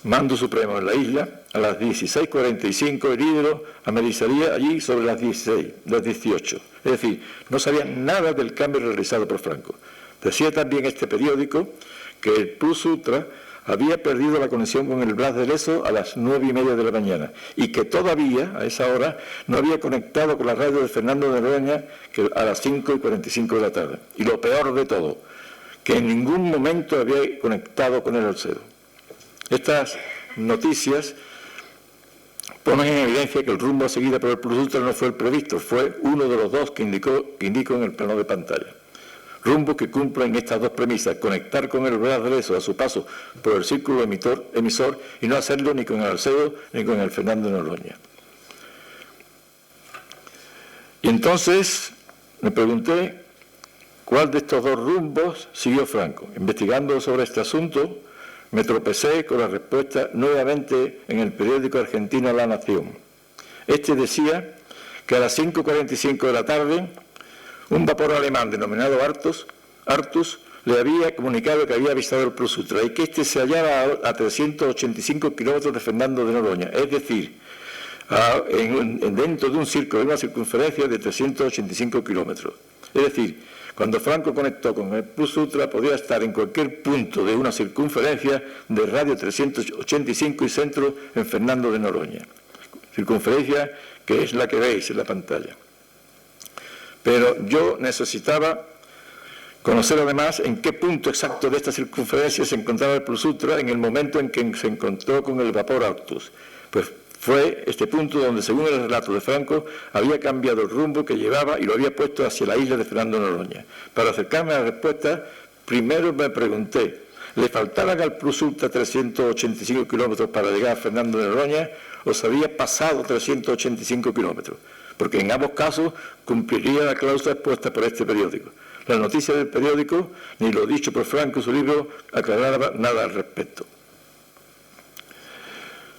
[SPEAKER 3] mando supremo en la isla, a las 16:45 el hidro amerizaría allí sobre las 18. Es decir, no sabían nada del cambio realizado por Franco. Decía también este periódico que el Plus Ultra había perdido la conexión con el Blas de Lezo a las 9:30 de la mañana y que todavía, a esa hora, no había conectado con la radio de Fernando de Noroña que a las 5:45 de la tarde. Y lo peor de todo, que en ningún momento había conectado con el Alcedo. Estas noticias ponen en evidencia que el rumbo a seguir por el Plus Ultra no fue el previsto, fue uno de los dos que indico en el plano de pantalla. Rumbo que cumplen estas dos premisas: conectar con el Blas de Lezo a su paso por el círculo emisor y no hacerlo ni con el Alcedo ni con el Fernando de Noroña. Y entonces me pregunté cuál de estos dos rumbos siguió Franco. Investigando sobre este asunto, me tropecé con la respuesta nuevamente en el periódico argentino La Nación. Este decía que a las 5:45 de la tarde un vapor alemán denominado Artus le había comunicado que había avistado el Plus Ultra y que éste se hallaba a 385 kilómetros de Fernando de Noroña, es decir, dentro de un círculo, de una circunferencia de 385 kilómetros. Es decir, cuando Franco conectó con el Plus Ultra podía estar en cualquier punto de una circunferencia de radio 385 y centro en Fernando de Noroña. Circunferencia que es la que veis en la pantalla. Pero yo necesitaba conocer además en qué punto exacto de esta circunferencia se encontraba el Plus Ultra en el momento en que se encontró con el vapor Artus. Pues fue este punto donde, según el relato de Franco, había cambiado el rumbo que llevaba y lo había puesto hacia la isla de Fernando de Noroña. Para acercarme a la respuesta, primero me pregunté, ¿le faltaban al Plus Ultra 385 kilómetros para llegar a Fernando de Noroña o se había pasado 385 kilómetros? Porque en ambos casos cumpliría la cláusula expuesta por este periódico. La noticia del periódico, ni lo dicho por Franco en su libro, aclaraba nada al respecto.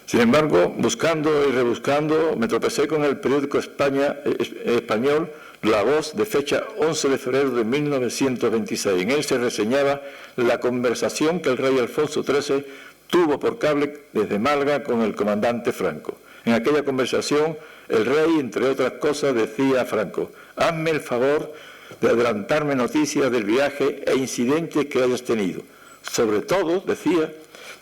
[SPEAKER 3] Sin embargo, buscando y rebuscando, me tropecé con el periódico español La Voz, de fecha 11 de febrero de 1926. En él se reseñaba la conversación que el rey Alfonso XIII tuvo por cable desde Málaga con el comandante Franco. En aquella conversación, el rey, entre otras cosas, decía a Franco: hazme el favor de adelantarme noticias del viaje e incidentes que hayas tenido. Sobre todo, decía,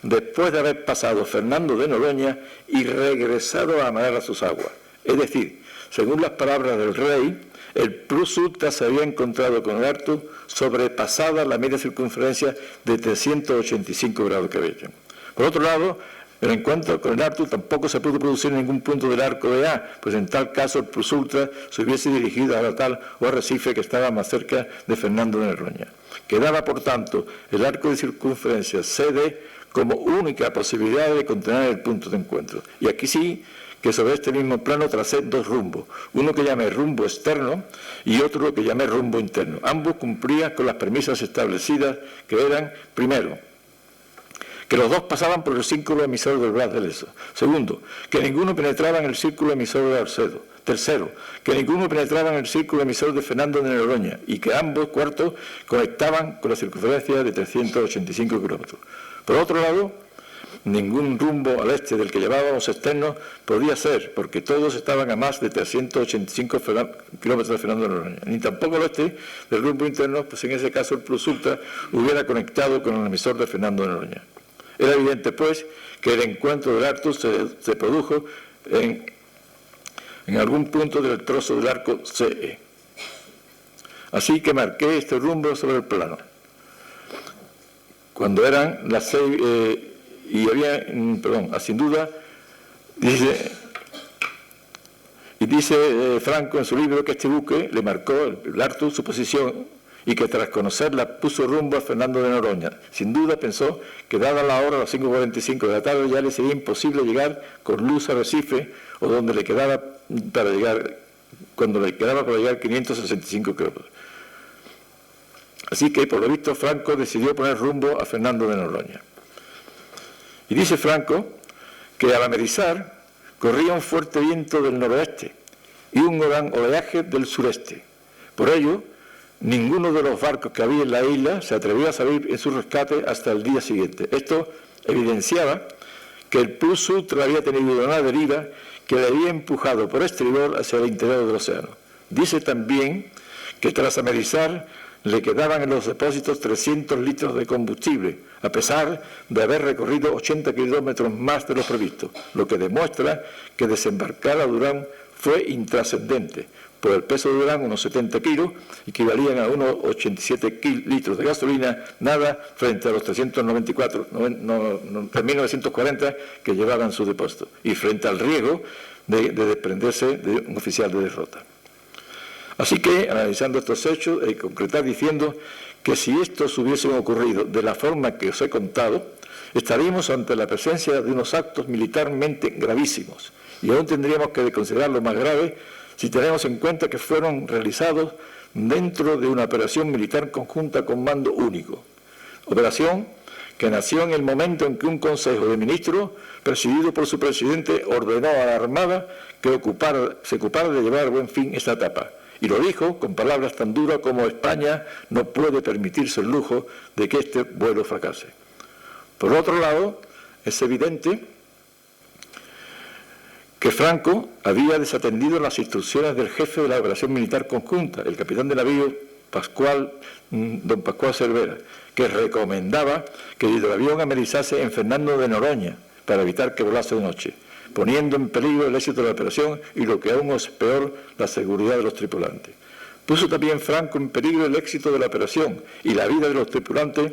[SPEAKER 3] después de haber pasado Fernando de Noroña y regresado a Málaga a sus aguas. Es decir, según las palabras del rey, el plus ultra se había encontrado con el Artur sobrepasada la media circunferencia de 385 grados que había hecho. Por otro lado, el encuentro con el Artur tampoco se pudo producir en ningún punto del arco de A, pues en tal caso el plus ultra se hubiese dirigido a Natal o a Recife, que estaba más cerca de Fernando de Noroña. Quedaba, por tanto, el arco de circunferencia CD como única posibilidad de contener el punto de encuentro. Y aquí sí que sobre este mismo plano tracé dos rumbos, uno que llamé rumbo externo y otro que llamé rumbo interno. Ambos cumplían con las premisas establecidas, que eran, primero, que los dos pasaban por el círculo emisor del Blas de Lezo. Segundo, que ninguno penetraba en el círculo emisor de Arcedo. Tercero, que ninguno penetraba en el círculo emisor de Fernando de Noroña, y que ambos, cuarto, conectaban con la circunferencia de 385 kilómetros. Por otro lado, ningún rumbo al este del que llevábamos externo podía ser, porque todos estaban a más de 385 kilómetros de Fernando de Noroña. Ni tampoco al este del rumbo interno, pues en ese caso el plus ultra hubiera conectado con el emisor de Fernando de Noroña. Era evidente, pues, que el encuentro del Artur se produjo en algún punto del trozo del arco CE. Así que marqué este rumbo sobre el plano. Cuando eran las 6, y había, sin duda, dice Franco en su libro que este buque le marcó el Artur su posición y que tras conocerla puso rumbo a Fernando de Noroña. Sin duda pensó que dada la hora, a las 5:45 de la tarde, ya le sería imposible llegar con luz a Recife, o donde le quedaba para llegar 565 kilómetros. Así que, por lo visto, Franco decidió poner rumbo a Fernando de Noroña. Y dice Franco que al amerizar corría un fuerte viento del noroeste y un gran oleaje del sureste. Por ello, ninguno de los barcos que había en la isla se atrevió a salir en su rescate hasta el día siguiente. Esto evidenciaba que el plus ultra había tenido una deriva que le había empujado por estribor hacia el interior del océano. Dice también que tras amerizar le quedaban en los depósitos 300 litros de combustible, a pesar de haber recorrido 80 kilómetros más de lo previsto, lo que demuestra que desembarcar a Durán fue intrascendente. Por el peso de Durán, unos 70 kilos, equivalían a unos 87 litros de gasolina, nada frente a los 394 de 1940 que llevaban su depósito, y frente al riesgo de desprenderse de un oficial de derrota. Así que, analizando estos hechos, hay que concretar diciendo que si estos hubiesen ocurrido de la forma que os he contado, estaríamos ante la presencia de unos actos militarmente gravísimos, y aún tendríamos que considerarlo más grave si tenemos en cuenta que fueron realizados dentro de una operación militar conjunta con mando único. Operación que nació en el momento en que un Consejo de Ministros, presidido por su presidente, ordenó a la Armada que se ocupara de llevar a buen fin esta etapa. Y lo dijo con palabras tan duras como: España no puede permitirse el lujo de que este vuelo fracase. Por otro lado, es evidente que Franco había desatendido las instrucciones del jefe de la operación militar conjunta, el capitán de navío don Pascual Cervera, que recomendaba que el hidroavión amerizase en Fernando de Noroña para evitar que volase de noche, poniendo en peligro el éxito de la operación y, lo que aún es peor, la seguridad de los tripulantes. Puso también Franco en peligro el éxito de la operación y la vida de los tripulantes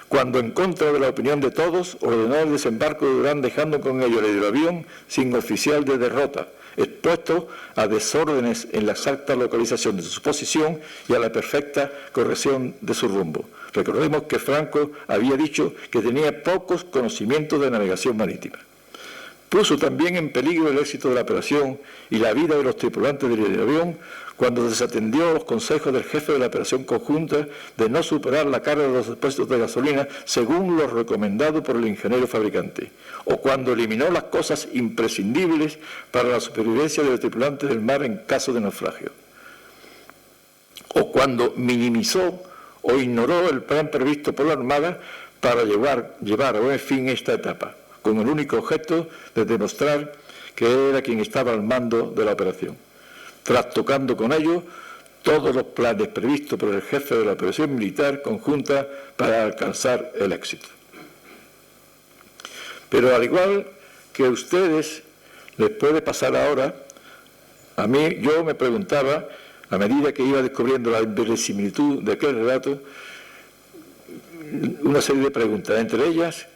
[SPEAKER 3] cuando, en contra de la opinión de todos, ordenó el desembarco de Durán, dejando con ello el hidroavión sin oficial de derrota, expuesto a desórdenes en la exacta localización de su posición y a la perfecta corrección de su rumbo. Recordemos que Franco había dicho que tenía pocos conocimientos de navegación marítima. Puso también en peligro el éxito de la operación y la vida de los tripulantes del avión cuando desatendió los consejos del jefe de la operación conjunta de no superar la carga de los depósitos de gasolina según lo recomendado por el ingeniero fabricante, o cuando eliminó las cosas imprescindibles para la supervivencia de los tripulantes del mar en caso de naufragio, o cuando minimizó o ignoró el plan previsto por la Armada para llevar a buen fin esta etapa, con el único objeto de demostrar que era quien estaba al mando de la operación, trastocando con ello todos los planes previstos por el jefe de la operación militar conjunta para alcanzar el éxito. Pero al igual que a ustedes les puede pasar ahora, a mí yo me preguntaba, a medida que iba descubriendo la inverosimilitud de aquel relato, una serie de preguntas, entre ellas,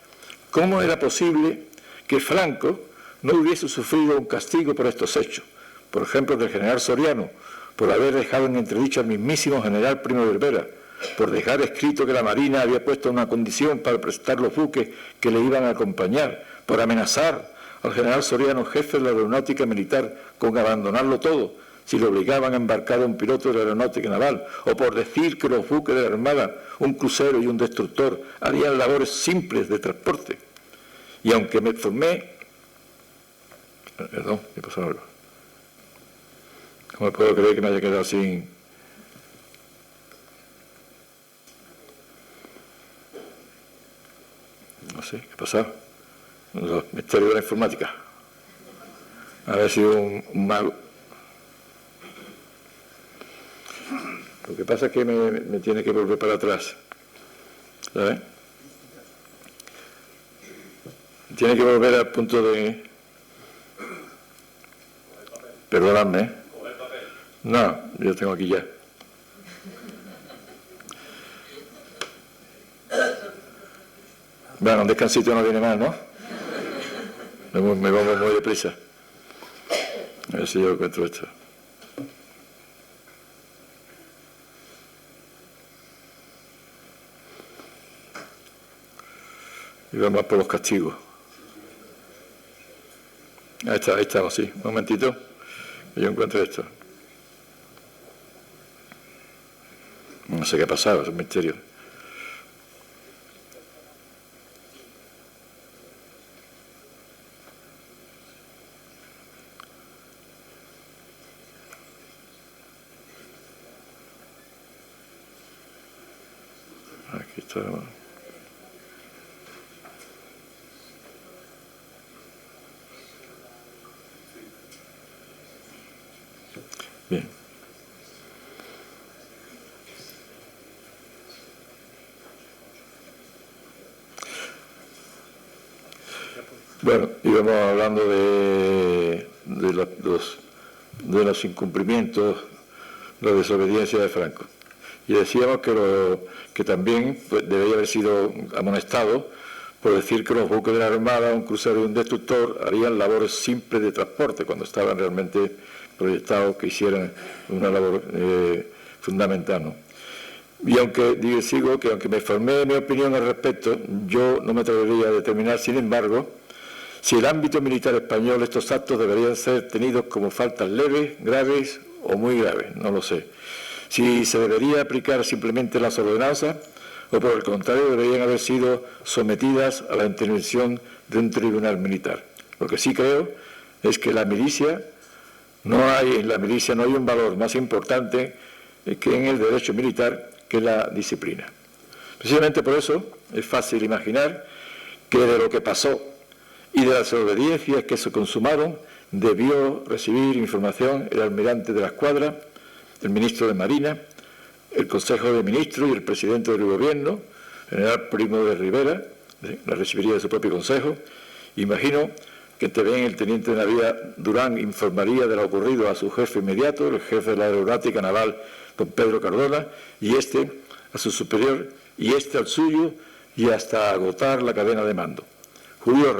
[SPEAKER 3] ¿cómo era posible que Franco no hubiese sufrido un castigo por estos hechos? Por ejemplo, del general Soriano, por haber dejado en entredicho al mismísimo general Primo de Rivera, por dejar escrito que la Marina había puesto una condición para prestar los buques que le iban a acompañar, por amenazar al general Soriano, jefe de la aeronáutica militar, con abandonarlo todo si le obligaban a embarcar a un piloto de la aeronáutica naval, o por decir que los buques de la Armada, un crucero y un destructor, harían labores simples de transporte. Y aunque me formé... Perdón, me pasó algo. ¿Cómo puedo creer que me haya quedado sin...? No sé, ¿qué ha pasado? Los misterios de la informática. Haber sido un mago. Lo que pasa es que me tiene que volver para atrás. ¿Sabes? Tiene que volver al punto de... Perdonadme, ¿eh? No, yo tengo aquí ya. Bueno, un descansito no viene mal, ¿no? Me vamos muy deprisa. A ver si yo encuentro esto. Y vamos por los castigos. Ahí estamos, sí. Un momentito. Y yo encuentro esto. No sé qué ha pasado, es un misterio. Aquí está. Bien. Bueno, íbamos hablando de los incumplimientos, la desobediencia de Franco. Y decíamos que también debería haber sido amonestado por decir que los buques de la Armada, un crucero y un destructor, harían labores simples de transporte, cuando estaban realmente proyectados que hicieran una labor fundamental, ¿no? Y aunque me formé mi opinión al respecto, yo no me atrevería a determinar, sin embargo, si el ámbito militar español estos actos deberían ser tenidos como faltas leves, graves o muy graves, no lo sé. Si se debería aplicar simplemente las ordenanzas o por el contrario deberían haber sido sometidas a la intervención de un tribunal militar. Lo que sí creo es que en la milicia no hay un valor más importante que en el derecho militar que la disciplina. Precisamente por eso es fácil imaginar que de lo que pasó y de las desobediencias que se consumaron debió recibir información el almirante de la escuadra, el ministro de Marina, el Consejo de Ministros y el presidente del Gobierno, general Primo de Rivera, la recibiría de su propio consejo. Imagino que también el teniente de navío Durán informaría de lo ocurrido a su jefe inmediato, el jefe de la Aeronáutica Naval, don Pedro Cardona, y este a su superior, y este al suyo, y hasta agotar la cadena de mando. Julio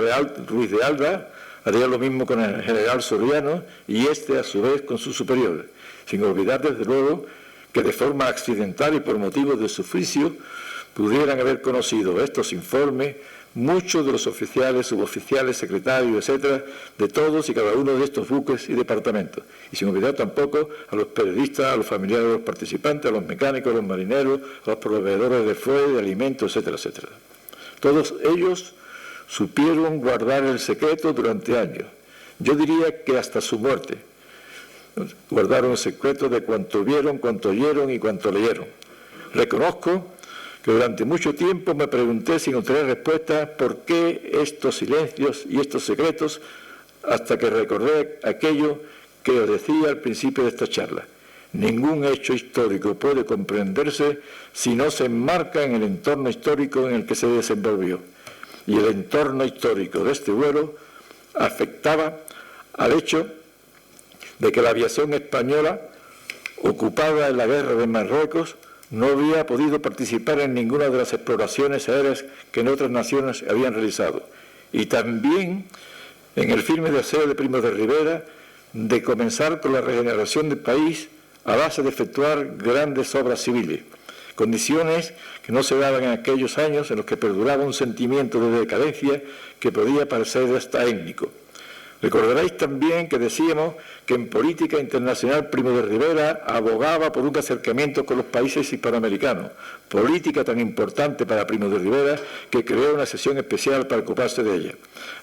[SPEAKER 3] Ruiz de Alba haría lo mismo con el general Soriano, y este a su vez con sus superiores, sin olvidar desde luego que de forma accidental y por motivos de su oficio pudieran haber conocido estos informes muchos de los oficiales, suboficiales, secretarios, etcétera, de todos y cada uno de estos buques y departamentos. Y sin olvidar tampoco a los periodistas, a los familiares de los participantes, a los mecánicos, a los marineros, a los proveedores de fuel, de alimentos, etcétera, etcétera. Todos ellos supieron guardar el secreto durante años. Yo diría que hasta su muerte. Guardaron el secreto de cuanto vieron, cuanto oyeron y cuanto leyeron. Reconozco que durante mucho tiempo me pregunté sin obtener respuesta por qué estos silencios y estos secretos, hasta que recordé aquello que os decía al principio de esta charla. Ningún hecho histórico puede comprenderse si no se enmarca en el entorno histórico en el que se desenvolvió. Y el entorno histórico de este vuelo afectaba al hecho de que la aviación española, ocupada en la guerra de Marruecos, no había podido participar en ninguna de las exploraciones aéreas que en otras naciones habían realizado. Y también en el firme deseo de Primo de Rivera de comenzar con la regeneración del país a base de efectuar grandes obras civiles, condiciones que no se daban en aquellos años en los que perduraba un sentimiento de decadencia que podía parecer hasta étnico. Recordaréis también que decíamos que en política internacional Primo de Rivera abogaba por un acercamiento con los países hispanoamericanos, política tan importante para Primo de Rivera que creó una sesión especial para ocuparse de ella.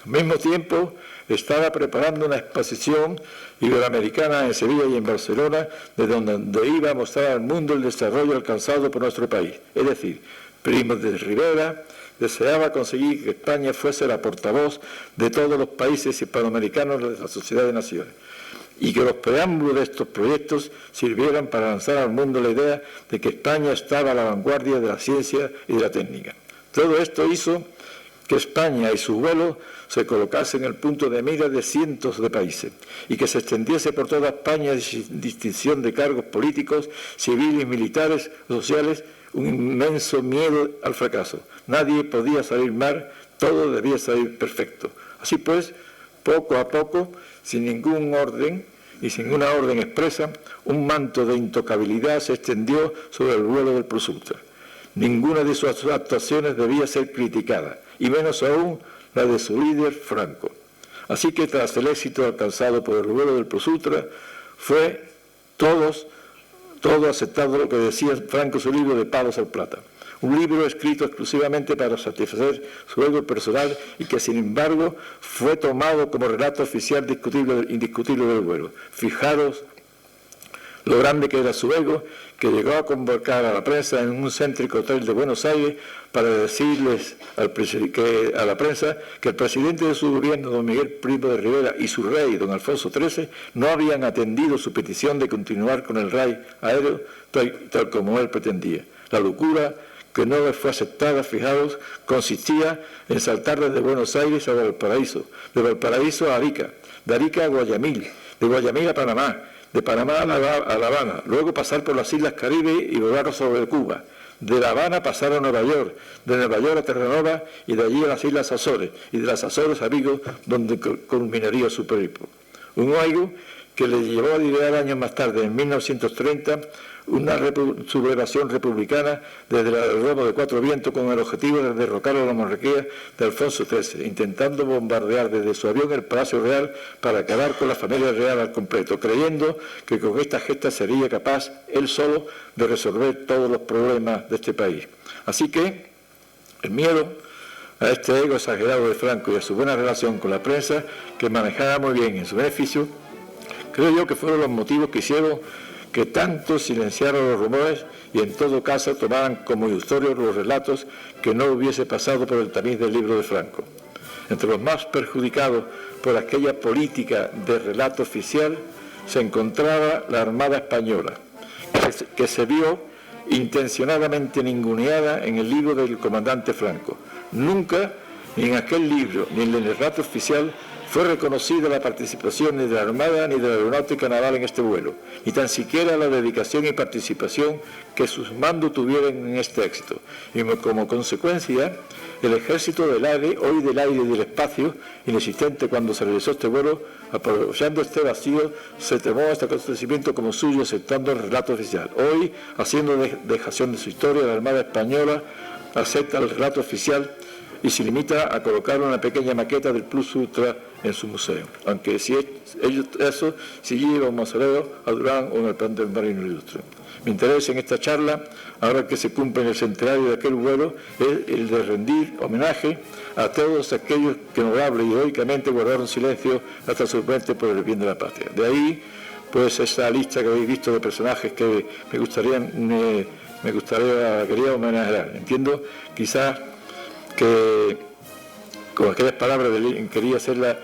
[SPEAKER 3] Al mismo tiempo, estaba preparando una exposición iberoamericana en Sevilla y en Barcelona, de donde iba a mostrar al mundo el desarrollo alcanzado por nuestro país. Es decir, Primo de Rivera deseaba conseguir que España fuese la portavoz de todos los países hispanoamericanos de la Sociedad de Naciones y que los preámbulos de estos proyectos sirvieran para lanzar al mundo la idea de que España estaba a la vanguardia de la ciencia y de la técnica. Todo esto hizo que España y su vuelo se colocase en el punto de mira de cientos de países y que se extendiese por toda España sin distinción de cargos políticos, civiles, militares, sociales, un inmenso miedo al fracaso. Nadie podía salir mal, todo debía salir perfecto. Así pues, poco a poco, sin ningún orden y sin una orden expresa, un manto de intocabilidad se extendió sobre el vuelo del Plus Ultra. Ninguna de sus actuaciones debía ser criticada, y menos aún la de su líder, Franco. Así que tras el éxito alcanzado por el vuelo del Plus Ultra, fue todo aceptado lo que decía Franco en su libro De palos al plata. Un libro escrito exclusivamente para satisfacer su ego personal y que, sin embargo, fue tomado como relato oficial indiscutible del vuelo. Fijaros lo grande que era su ego, que llegó a convocar a la prensa en un céntrico hotel de Buenos Aires para decirles a la prensa que el presidente de su gobierno, don Miguel Primo de Rivera, y su rey, don Alfonso XIII, no habían atendido su petición de continuar con el raid aéreo tal como él pretendía. La locura que no les fue aceptada, fijaos, consistía en saltar desde Buenos Aires a Valparaíso, de Valparaíso a Arica, de Arica a Guayamil, de Guayamil a Panamá, de Panamá a La Habana, luego pasar por las Islas Caribe y volar sobre Cuba. De La Habana pasar a Nueva York, de Nueva York a Terranova y de allí a las Islas Azores, y de las Azores a Vigo, donde culminaría su periplo. Un algo que le llevó a idear años más tarde, en 1930, una sublevación republicana desde el aeródromo de Cuatro Vientos con el objetivo de derrocar a la monarquía de Alfonso XIII, intentando bombardear desde su avión el Palacio Real para acabar con la familia real al completo, creyendo que con esta gesta sería capaz él solo de resolver todos los problemas de este país. Así que el miedo a este ego exagerado de Franco y a su buena relación con la prensa, que manejaba muy bien en su beneficio, creo yo que fueron los motivos que hicieron que tanto silenciaron los rumores y en todo caso tomaran como historios los relatos que no hubiese pasado por el tamiz del libro de Franco. Entre los más perjudicados por aquella política de relato oficial se encontraba la Armada Española, que se vio intencionadamente ninguneada en el libro del comandante Franco. Nunca, ni en aquel libro, ni en el relato oficial, fue reconocida la participación ni de la Armada ni de la Aeronáutica Naval en este vuelo, ni tan siquiera la dedicación y participación que sus mandos tuvieron en este éxito. Y como consecuencia, el Ejército del Aire, hoy del aire y del espacio, inexistente cuando se realizó este vuelo, aprovechando este vacío, se tomó este acontecimiento como suyo, aceptando el relato oficial. Hoy, haciendo dejación de su historia, la Armada Española acepta el relato oficial y se limita a colocar una pequeña maqueta del Plus Ultra en su museo, aunque si eso sí lleva un mausoleo a Durán o en el plan del Marino Ilustre. Mi interés en esta charla, ahora que se cumple el centenario de aquel vuelo, es el de rendir homenaje a todos aquellos que noble y heroicamente guardaron silencio hasta su muerte por el bien de la patria. De ahí, pues, esa lista que habéis visto de personajes que quería homenajear. Entiendo, quizás, que con aquellas palabras, quería hacerla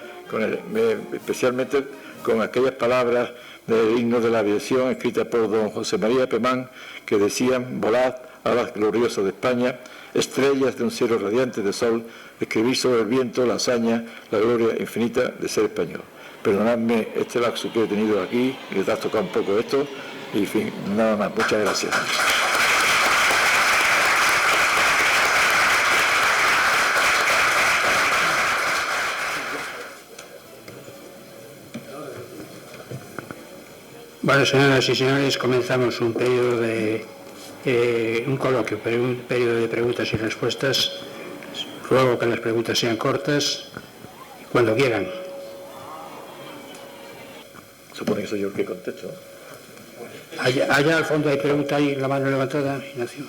[SPEAKER 3] especialmente con aquellas palabras del himno de la aviación escrita por don José María Pemán, que decían: volad a las gloriosas de España, estrellas de un cielo radiante de sol, escribir sobre el viento la hazaña, la gloria infinita de ser español. Perdonadme este lapso que he tenido aquí, que te has tocado un poco esto, y en fin, nada más. Muchas gracias.
[SPEAKER 2] Bueno, señoras y señores, comenzamos un periodo de un coloquio, un periodo de preguntas y respuestas. Ruego que las preguntas sean cortas, cuando quieran.
[SPEAKER 3] Supone que soy yo el que contesto.
[SPEAKER 2] Allá al fondo hay pregunta, ahí la mano levantada, Ignacio.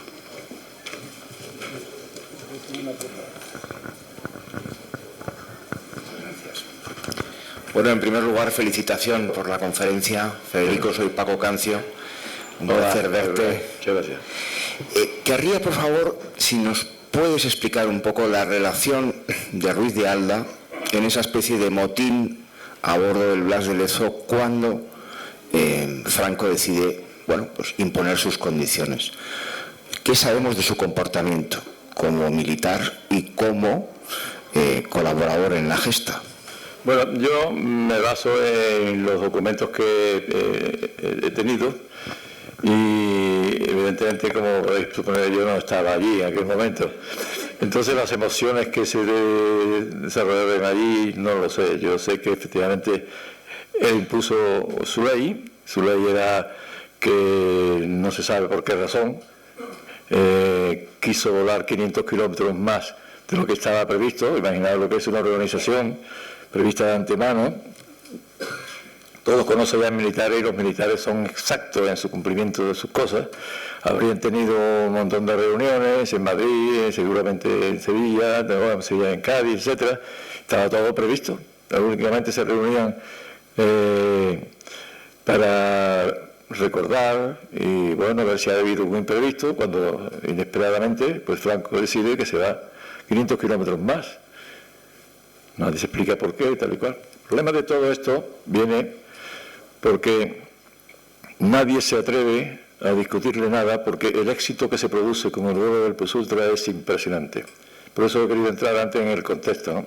[SPEAKER 4] Bueno, en primer lugar, felicitación por la conferencia. Federico, soy Paco Cancio. Un placer verte.
[SPEAKER 3] Muchas gracias.
[SPEAKER 4] Querría, por favor, si nos puedes explicar un poco la relación de Ruiz de Alda en esa especie de motín a bordo del Blas de Lezo cuando Franco decide, pues imponer sus condiciones. ¿Qué sabemos de su comportamiento como militar y como colaborador en la gesta?
[SPEAKER 3] Bueno, yo me baso en los documentos que he tenido y evidentemente, como podéis suponer, yo no estaba allí en aquel momento. Entonces las emociones que se desarrollaron allí no lo sé. Yo sé que efectivamente él impuso su ley. Su ley era que no se sabe por qué razón quiso volar 500 kilómetros más de lo que estaba previsto. Imaginaos lo que es una organización prevista de antemano. Todos conocen ya militares y los militares son exactos en su cumplimiento de sus cosas. Habrían tenido un montón de reuniones en Madrid, seguramente en Sevilla, en Cádiz, etcétera. Estaba todo previsto. Únicamente se reunían para recordar y ver si ha habido un imprevisto, cuando inesperadamente pues Franco decide que se va 500 kilómetros más. Nadie se explica por qué, tal y cual. El problema de todo esto viene porque nadie se atreve a discutirle nada, porque el éxito que se produce con el vuelo del Plus Ultra es impresionante. Por eso he querido entrar antes en el contexto, ¿no?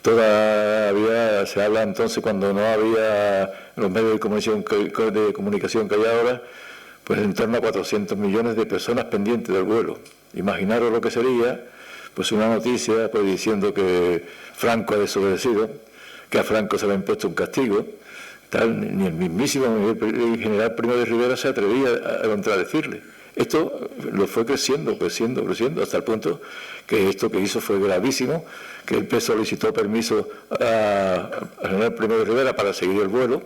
[SPEAKER 3] Todavía se habla entonces, cuando no había los medios de comunicación que hay ahora, pues en torno a 400 millones de personas pendientes del vuelo. Imaginaros lo que sería pues una noticia pues diciendo que Franco ha desobedecido, que a Franco se le ha impuesto un castigo, tal. Ni el mismísimo general Primo de Rivera se atrevía a contradecirle. Esto lo fue creciendo, hasta el punto que esto que hizo fue gravísimo, que el PSOE solicitó permiso al general Primo de Rivera para seguir el vuelo.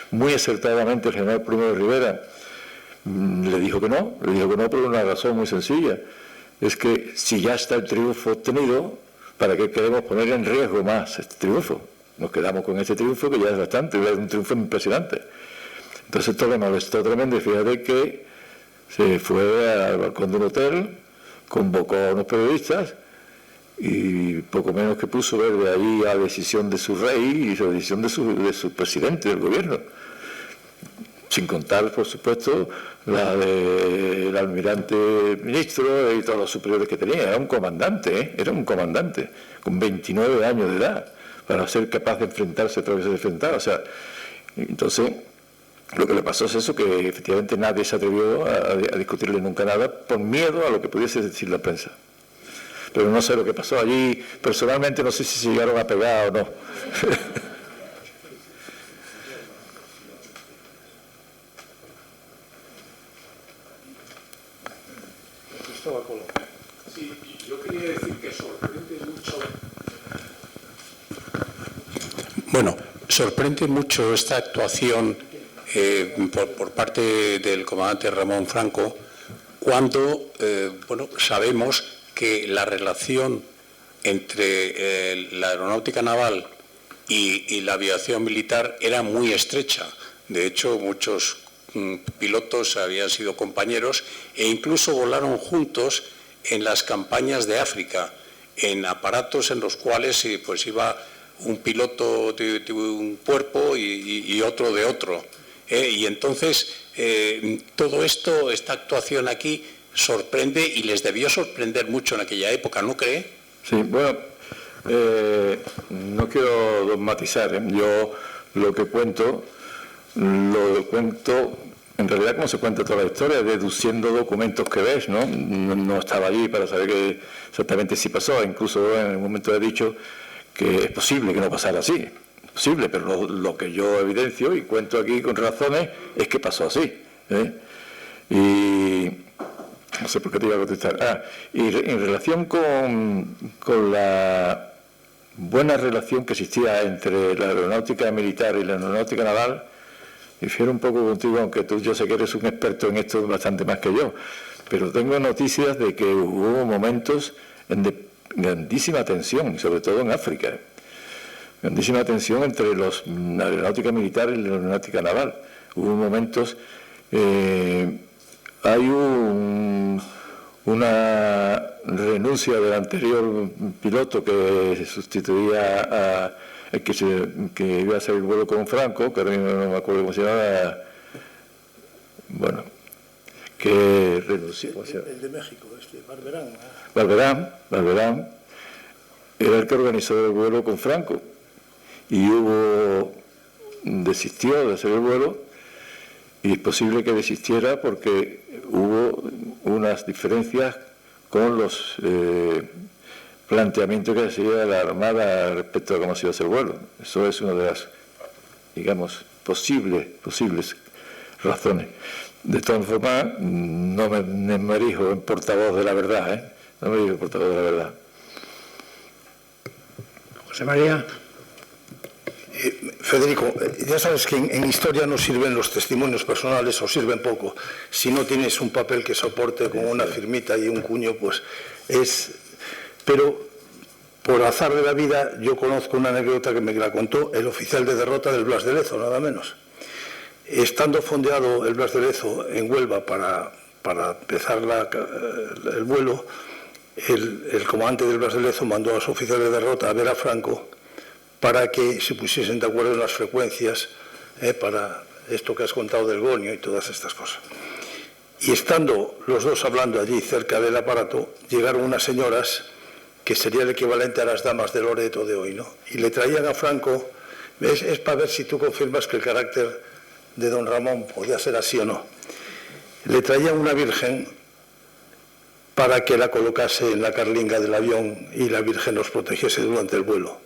[SPEAKER 3] Muy acertadamente el general Primo de Rivera le dijo que no por una razón muy sencilla. Es que si ya está el triunfo obtenido, ¿para qué queremos poner en riesgo más este triunfo? Nos quedamos con este triunfo, que ya es bastante, es un triunfo impresionante. Entonces esto le molestó tremendo, y fíjate que se fue al balcón de un hotel, convocó a unos periodistas y poco menos que puso verde ahí a decisión de su rey y a decisión de su presidente del gobierno. Sin contar, por supuesto, la del almirante ministro y todos los superiores que tenía. Era un comandante, con 29 años de edad, para ser capaz de enfrentarse a todo lo que se enfrentaba. O sea, entonces, lo que le pasó es eso, que efectivamente nadie se atrevió a discutirle nunca nada, por miedo a lo que pudiese decir la prensa. Pero no sé lo que pasó allí. Personalmente no sé si se llegaron a pegar o no.
[SPEAKER 1] Sí, yo quería
[SPEAKER 2] que decir que sorprende mucho.
[SPEAKER 5] Bueno, sorprende mucho esta actuación por parte del comandante Ramón Franco cuando sabemos que la relación entre la aeronáutica naval y la aviación militar era muy estrecha. De hecho, muchos pilotos habían sido compañeros e incluso volaron juntos en las campañas de África, en aparatos en los cuales pues iba un piloto de un cuerpo y otro de otro. Y entonces todo esto, esta actuación aquí, sorprende y les debió sorprender mucho en aquella época, ¿no cree?
[SPEAKER 3] Sí, bueno, no quiero dogmatizar, Yo lo cuento en realidad como se cuenta toda la historia, deduciendo documentos que ves, ¿no? No estaba allí para saber exactamente si pasó, incluso en el momento he dicho que es posible que no pasara así, posible, pero lo que yo evidencio y cuento aquí con razones es que pasó así, Y no sé por qué te iba a contestar. Y en relación con la buena relación que existía entre la aeronáutica militar y la aeronáutica naval, difiero un poco contigo, aunque yo sé que eres un experto en esto bastante más que yo, pero tengo noticias de que hubo momentos de grandísima tensión, sobre todo en África, grandísima tensión entre la aeronáutica militar y la aeronáutica naval. Hubo momentos, hay una renuncia del anterior piloto que sustituía a que iba a hacer el vuelo con Franco, que ahora mismo no me acuerdo cómo se llamaba, que renunció.
[SPEAKER 1] El de México,
[SPEAKER 3] Barberán, era el que organizó el vuelo con Franco y desistió de hacer el vuelo, y es posible que desistiera porque hubo unas diferencias con los planteamientos que hacía la Armada respecto a cómo se iba a hacer el vuelo. Eso es una de las, digamos, posibles razones. De todas formas, no me erijo en portavoz de la verdad, No me erijo en portavoz de la verdad.
[SPEAKER 2] José María.
[SPEAKER 1] Federico, ya sabes que en historia no sirven los testimonios personales o sirven poco. Si no tienes un papel que soporte con una firmita y un cuño, pues es... Pero por azar de la vida yo conozco una anécdota que me la contó el oficial de derrota del Blas de Lezo, nada menos. Estando fondeado el Blas de Lezo en Huelva para empezar el vuelo, el comandante del Blas de Lezo mandó a su oficial de derrota a ver a Franco para que se pusiesen de acuerdo en las frecuencias para esto que has contado del gonio y todas estas cosas. Y estando los dos hablando allí cerca del aparato, llegaron unas señoras que sería el equivalente a las damas de Loreto de hoy, ¿no? Y le traían a Franco, es para ver si tú confirmas que el carácter de don Ramón podía ser así o no. Le traían una virgen para que la colocase en la carlinga del avión y la virgen los protegiese durante el vuelo.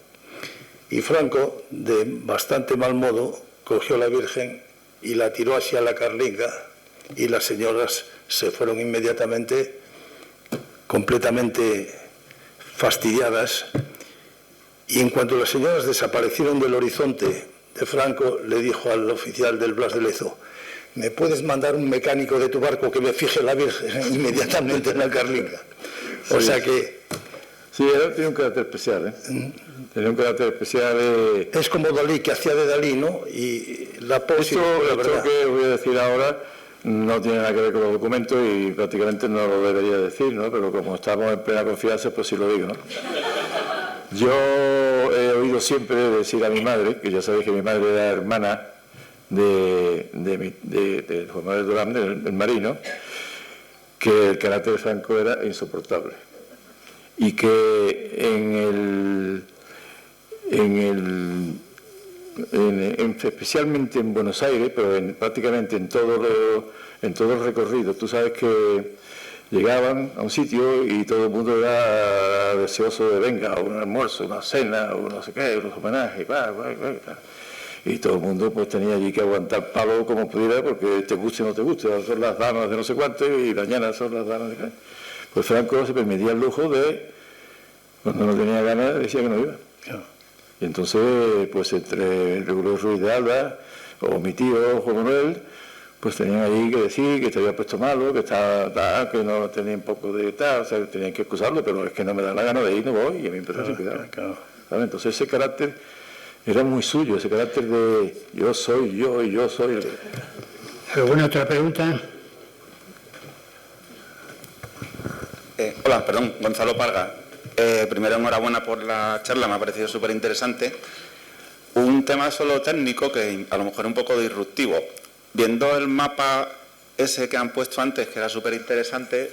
[SPEAKER 1] Y Franco, de bastante mal modo, cogió la virgen y la tiró hacia la carlinga, y las señoras se fueron inmediatamente completamente fastidiadas, y en cuanto las señoras desaparecieron del horizonte de Franco, le dijo al oficial del Blas de Lezo: ¿me puedes mandar un mecánico de tu barco que me fije la virgen inmediatamente en la carlinga? O sea que...
[SPEAKER 3] Sí, él tenía un carácter especial, Tenía un carácter especial.
[SPEAKER 1] Es como Dalí, que hacía de Dalí, ¿no? Y la pose...
[SPEAKER 3] Esto que voy a decir ahora no tiene nada que ver con los documentos y prácticamente no lo debería decir, ¿no? Pero como estamos en plena confianza, pues sí lo digo, ¿no? Yo he oído siempre decir a mi madre, que ya sabéis que mi madre era hermana de Juan Manuel Durán, el marino, que el carácter de Franco era insoportable. Y que especialmente en Buenos Aires, pero prácticamente en todo el recorrido, tú sabes que llegaban a un sitio y todo el mundo era deseoso de venga, un almuerzo, una cena, o no sé qué, unos homenajes, y todo el mundo pues tenía allí que aguantar palo como pudiera, porque te guste o no te guste, ahora son las damas de no sé cuánto y mañana son las damas de qué. Pues Franco se permitía el lujo de Cuando no tenía ganas decía que no iba.
[SPEAKER 1] Claro.
[SPEAKER 3] Y entonces, pues entre Gregorio Ruiz de Alda o mi tío Juan Manuel, pues tenían ahí que decir que te había puesto malo, que estaba que no tenía un poco de tal, o sea, tenían que excusarlo, pero es que no me da la gana de ir, no voy, y a mí me empezó a decir cuidado.
[SPEAKER 1] Claro.
[SPEAKER 3] ¿Sabes? Entonces ese carácter era muy suyo, ese carácter de yo soy yo y yo soy...
[SPEAKER 2] ¿Alguna otra pregunta?
[SPEAKER 6] Hola, perdón, Gonzalo Parga. Primero, enhorabuena por la charla, me ha parecido súper interesante. Un tema solo técnico que a lo mejor es un poco disruptivo. Viendo el mapa ese que han puesto antes, que era súper interesante,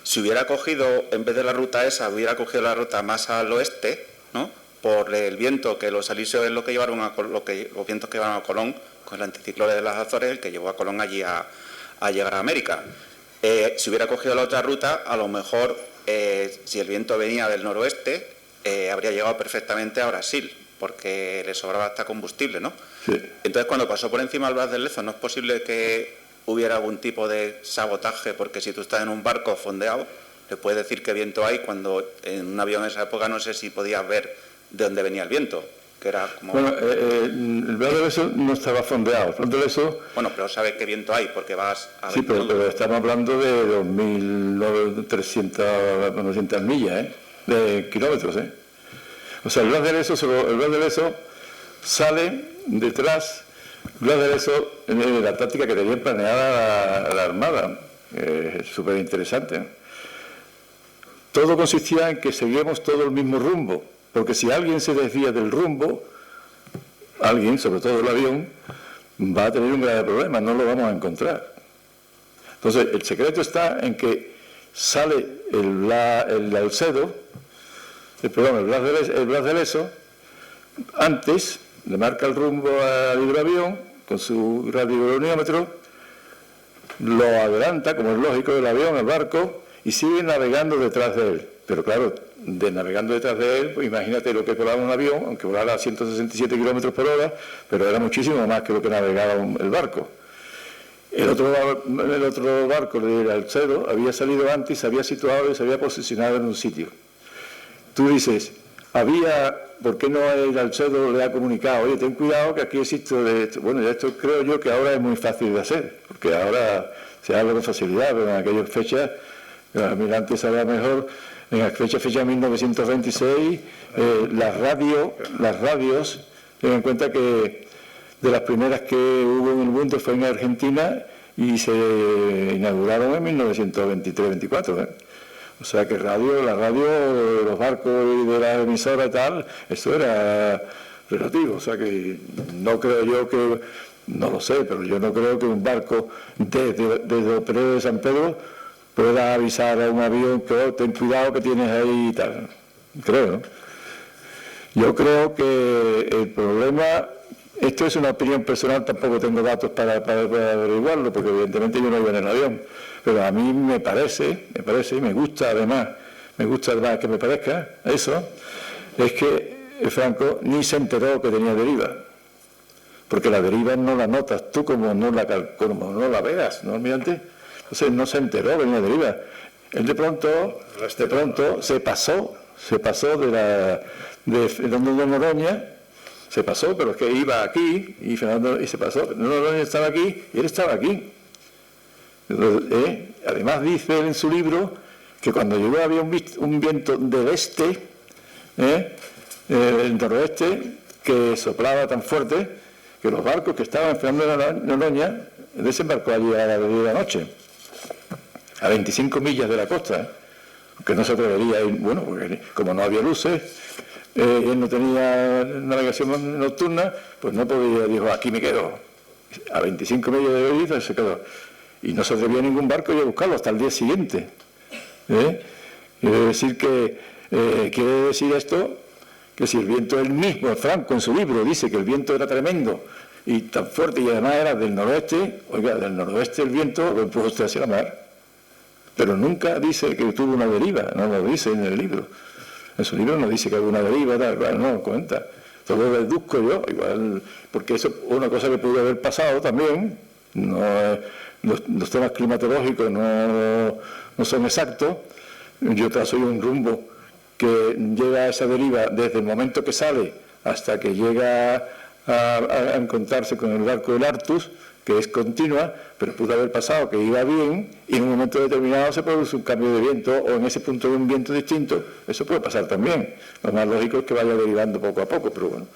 [SPEAKER 6] si hubiera cogido, en vez de la ruta esa, hubiera cogido la ruta más al oeste, ¿no? Por el viento, que los alisios es lo que llevaron los vientos que llevaron a Colón, con el anticiclón de las Azores, el que llevó a Colón allí a llegar a América. Si hubiera cogido la otra ruta, a lo mejor, si el viento venía del noroeste, habría llegado perfectamente a Brasil, porque le sobraba hasta combustible, ¿no?
[SPEAKER 3] Sí.
[SPEAKER 6] Entonces, cuando pasó por encima del Blas del Lezo, ¿no es posible que hubiera algún tipo de sabotaje? Porque si tú estás en un barco fondeado, le puedes decir qué viento hay, cuando en un avión en esa época no sé si podías ver de dónde venía el viento, que era como...
[SPEAKER 3] Bueno, el Blas del Lezo no estaba fondeado, el Blas del Lezo...
[SPEAKER 6] Bueno, pero sabes qué viento hay, porque vas a...
[SPEAKER 3] Sí, pero estamos hablando de 2.300 millas, de kilómetros, O sea, el Blas del Lezo sale detrás, el Blas del Lezo, en la táctica que tenía planeada la Armada, súper interesante. Todo consistía en que seguíamos todo el mismo rumbo, porque si alguien se desvía del rumbo, alguien, sobre todo el avión, va a tener un grave problema, no lo vamos a encontrar. Entonces, el secreto está en que sale el Blas del Lezo, antes le marca el rumbo al hidroavión con su radiocronómetro, lo adelanta, como es lógico, del avión, el barco, y sigue navegando detrás de él. Pero claro, navegando detrás de él, pues imagínate lo que volaba un avión, aunque volara a 167 kilómetros por hora, pero era muchísimo más que lo que navegaba el barco. El otro barco, el Alcedo, había salido antes, se había situado y se había posicionado en un sitio. Tú dices, ¿por qué no el Alcedo le ha comunicado? Oye, ten cuidado que aquí existe esto. Bueno, ya esto creo yo que ahora es muy fácil de hacer, porque ahora se habla con facilidad, pero en aquellas fechas, el almirante sabrá mejor, en aquella fecha de 1926, las radios, ten en cuenta que de las primeras que hubo en el mundo fue en Argentina y se inauguraron en 1923-24. O sea que la radio, los barcos de la emisora y tal, eso era relativo. O sea que no creo yo que, no lo sé, pero yo no creo que un barco desde el periodo de San Pedro pueda avisar a un avión que ten cuidado que tienes ahí y tal. Creo, ¿no? Yo creo que el problema, esto es una opinión personal, tampoco tengo datos para averiguarlo, porque evidentemente yo no iba en el avión, pero a mí me parece, y me gusta además que me parezca eso, es que Franco ni se enteró que tenía deriva, porque la deriva no la notas tú como no la veas, ¿no, almirante? Entonces no se enteró que tenía deriva. Él de pronto se pasó de Fernando de Noroña, se pasó, pero es que iba aquí y se pasó. Noroña estaba aquí y él estaba aquí. Entonces, además dice él en su libro que cuando llegó había un viento del este, el noroeste, que soplaba tan fuerte que los barcos que estaban en Fernando de Noroña desembarcó allí a las 10 de la noche, a 25 millas de la costa, que no se atrevería a ir, bueno, porque como no había luces, él no tenía navegación nocturna, pues no podía, dijo, aquí me quedo. A 25 millas de Belice se quedó. Y no se atrevía ningún barco a ir a buscarlo hasta el día siguiente. Quiere decir esto, que si el viento, él mismo, Franco, en su libro, dice que el viento era tremendo y tan fuerte, y además era del noroeste, oiga, del noroeste el viento lo empujó usted hacia la mar. Pero nunca dice que tuvo una deriva, no lo dice en el libro. En su libro no dice que hubo una deriva, tal, no lo cuenta. Todo lo deduzco yo, igual, porque eso es una cosa que pudo haber pasado también. Los temas climatológicos no son exactos. Yo trazo un rumbo que llega a esa deriva desde el momento que sale hasta que llega a encontrarse con el barco del Artus, que es continua, pero pudo haber pasado que iba bien y en un momento determinado se produce un cambio de viento o en ese punto de un viento distinto. Eso puede pasar también. Lo más lógico es que vaya derivando poco a poco, pero bueno.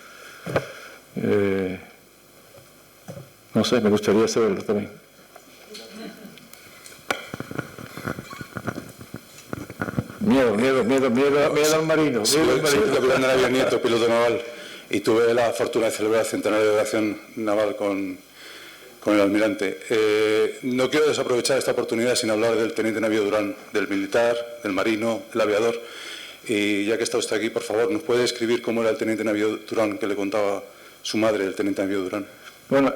[SPEAKER 3] No sé, me gustaría saberlo también. Miedo al marino.
[SPEAKER 7] Soy capitán de navío Nieto, piloto naval, y tuve la fortuna de celebrar el centenario de la acción naval con el almirante. No quiero desaprovechar esta oportunidad sin hablar del teniente navío Durán, del militar, del marino, el aviador. Y ya que está usted aquí, por favor, ¿nos puede describir cómo era el teniente navío Durán que le contaba su madre, el teniente navío Durán?
[SPEAKER 3] Bueno,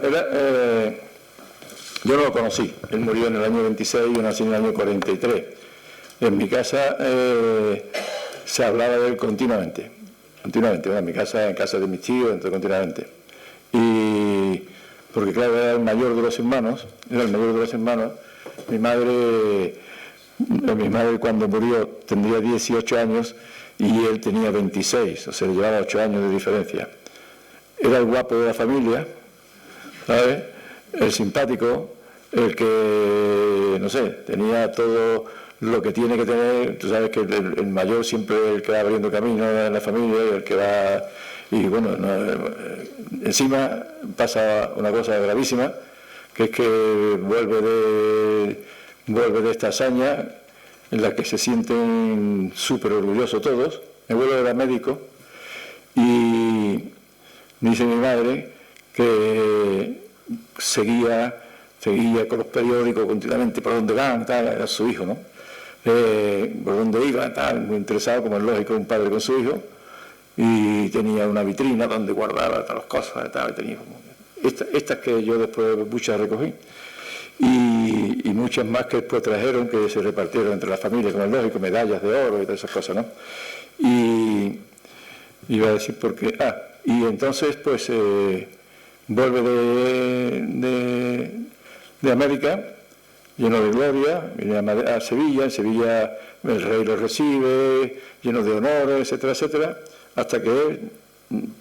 [SPEAKER 3] yo no lo conocí. Él murió en el año 26 y yo nací en el año 43. En mi casa se hablaba de él continuamente. Bueno, en mi casa, en casa de mis tíos, continuamente. Y porque claro, era el mayor de los hermanos. Mi madre cuando murió tendría 18 años y él tenía 26, o sea, le llevaba 8 años de diferencia. Era el guapo de la familia, ¿sabes? El simpático, el que, no sé, tenía todo lo que tiene que tener. Tú sabes que el mayor siempre es el que va abriendo camino en la familia y el que va. Y bueno, encima pasa una cosa gravísima, que es que vuelve de esta hazaña en la que se sienten súper orgullosos todos. Mi abuelo era médico y dice mi madre que seguía con los periódicos continuamente por donde van, tal, era su hijo, ¿no? Por donde iba, tal, muy interesado, como es lógico, un padre con su hijo, y tenía una vitrina donde guardaba todas las cosas, tal, tenía como estas que yo después muchas recogí, y muchas más que después trajeron, que se repartieron entre las familias, como es lógico, medallas de oro y todas esas cosas, ¿no? Y iba a decir porque... y entonces pues vuelve de América, lleno de gloria, viene a Sevilla, en Sevilla el rey lo recibe, lleno de honores, etcétera, etcétera, hasta que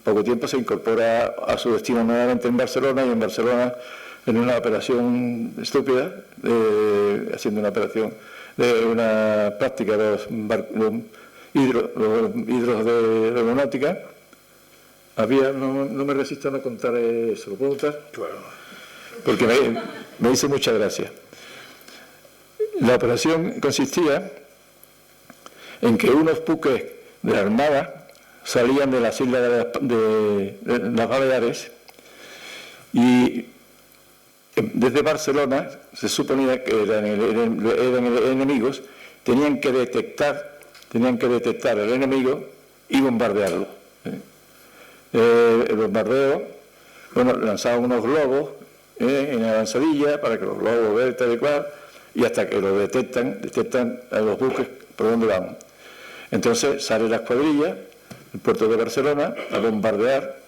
[SPEAKER 3] poco tiempo se incorpora a su destino nuevamente en Barcelona, y en Barcelona en una operación estúpida, haciendo una operación de una práctica de los hidros de aeronáutica. No me resisto a no contar eso. ¿Lo puedo contar? Claro. Porque me hizo mucha gracia. La operación consistía en que unos buques de la Armada salían de las islas de las Baleares y desde Barcelona se suponía que eran enemigos, tenían que detectar al enemigo y bombardearlo. El bombardeo, lanzaban unos globos en la lanzadilla para que los globos vean tal y cual, y hasta que lo detectan a los buques por dónde van. Entonces sale la escuadrilla del puerto de Barcelona a bombardear,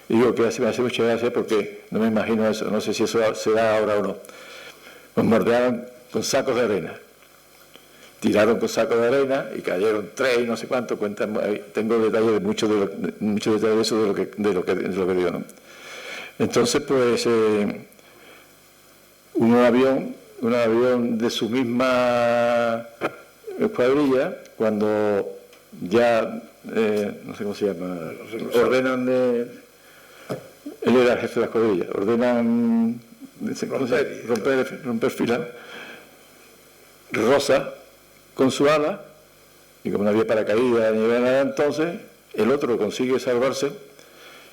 [SPEAKER 3] y digo que me hace mucha gracia porque no me imagino eso, no sé si eso se da ahora o no. Bombardearon con sacos de arena, tiraron con sacos de arena y cayeron 3 y no sé cuánto, tengo detalles de mucho detalles de eso de lo que dio, ¿no? Entonces pues un avión de su misma escuadrilla, cuando ya no sé cómo se llama, ordenan él era el jefe de la escuadrilla, ordenan romper fila, roza con su ala, y como no había paracaídas ni nada entonces, el otro consigue salvarse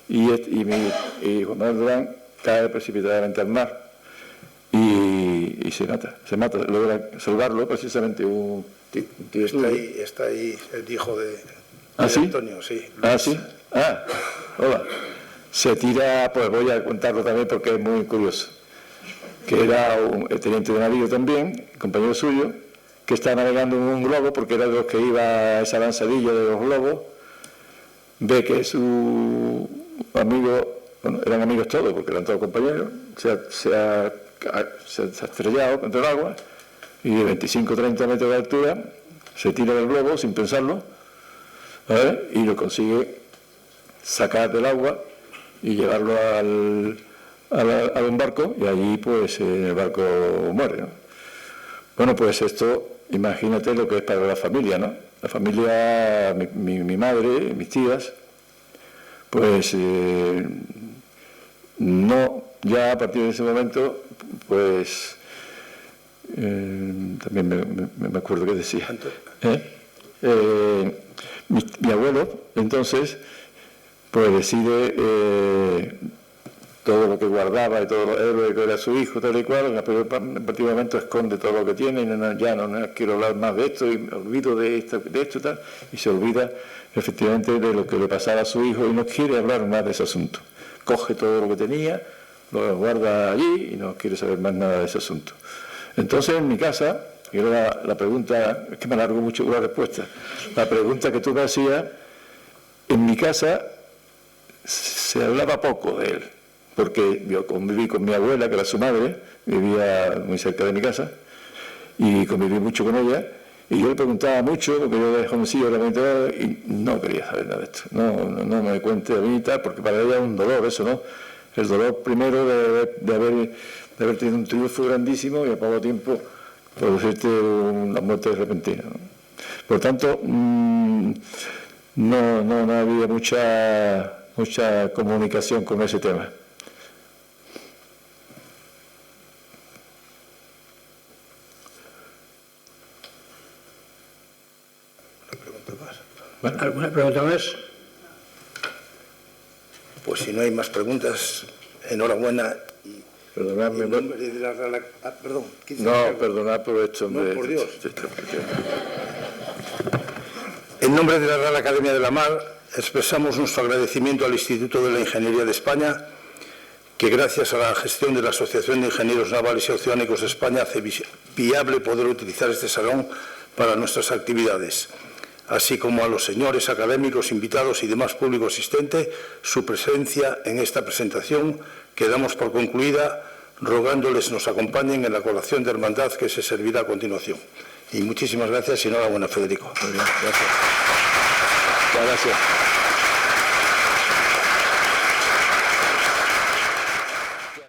[SPEAKER 3] y Juan Manuel Durán cae precipitadamente al mar y se mata, logra salvarlo precisamente un tío.
[SPEAKER 1] Está ahí el hijo de
[SPEAKER 3] ¿sí?
[SPEAKER 1] Antonio, sí.
[SPEAKER 3] ¿Sí? Hola. Se tira, pues voy a contarlo también porque es muy curioso, que era un teniente de navío también, compañero suyo, que estaba navegando en un globo, porque era de los que iba a esa lanzadilla de los globos, ve que su amigo, eran amigos todos, porque eran todos compañeros, se ha estrellado contra el agua, y de 25 o 30 metros de altura se tira del globo sin pensarlo, ¿vale? Y lo consigue sacar del agua y llevarlo a un barco, y allí pues en el barco muere, ¿no? Bueno, pues esto, imagínate lo que es para la familia, ¿no? La familia, mi madre, mis tías, pues no, ya a partir de ese momento, pues también me acuerdo que decía. Mi abuelo, entonces, pues decide todo lo que guardaba y todo lo que era su hijo, tal y cual, pero a partir del momento esconde todo lo que tiene y ya no quiero hablar más de esto y me olvido de esto y tal, y se olvida efectivamente de lo que le pasaba a su hijo y no quiere hablar más de ese asunto. Coge todo lo que tenía, lo guarda allí y no quiere saber más nada de ese asunto. Entonces en mi casa, y ahora la pregunta, es que me alargo mucho con la respuesta, la pregunta que tú me hacías, en mi casa se hablaba poco de él, porque yo conviví con mi abuela, que era su madre, vivía muy cerca de mi casa, y conviví mucho con ella, y yo le preguntaba mucho, porque yo de jovencillo era muy enterado, y no quería saber nada de esto, no me cuente a mí y tal, porque para ella es un dolor eso, ¿no? El dolor primero de haber tenido un triunfo grandísimo y a poco tiempo producirte una muerte repentina, ¿no? Por tanto, no había mucha comunicación con ese tema.
[SPEAKER 2] ¿Alguna pregunta más?
[SPEAKER 1] Pues si no hay más preguntas, enhorabuena.
[SPEAKER 3] Perdonadme.
[SPEAKER 1] Perdón.
[SPEAKER 3] No, perdonad por esto.
[SPEAKER 1] No, por Dios. En nombre de la Real Academia de la Mar, expresamos nuestro agradecimiento al Instituto de la Ingeniería de España, que gracias a la gestión de la Asociación de Ingenieros Navales y Oceánicos de España hace viable poder utilizar este salón para nuestras actividades, así como a los señores académicos, invitados y demás público asistente, su presencia en esta presentación que damos por concluida, rogándoles nos acompañen en la colación de hermandad que se servirá a continuación. Y muchísimas gracias y enhorabuena, Federico.
[SPEAKER 3] Muy bien, gracias. Muchas gracias.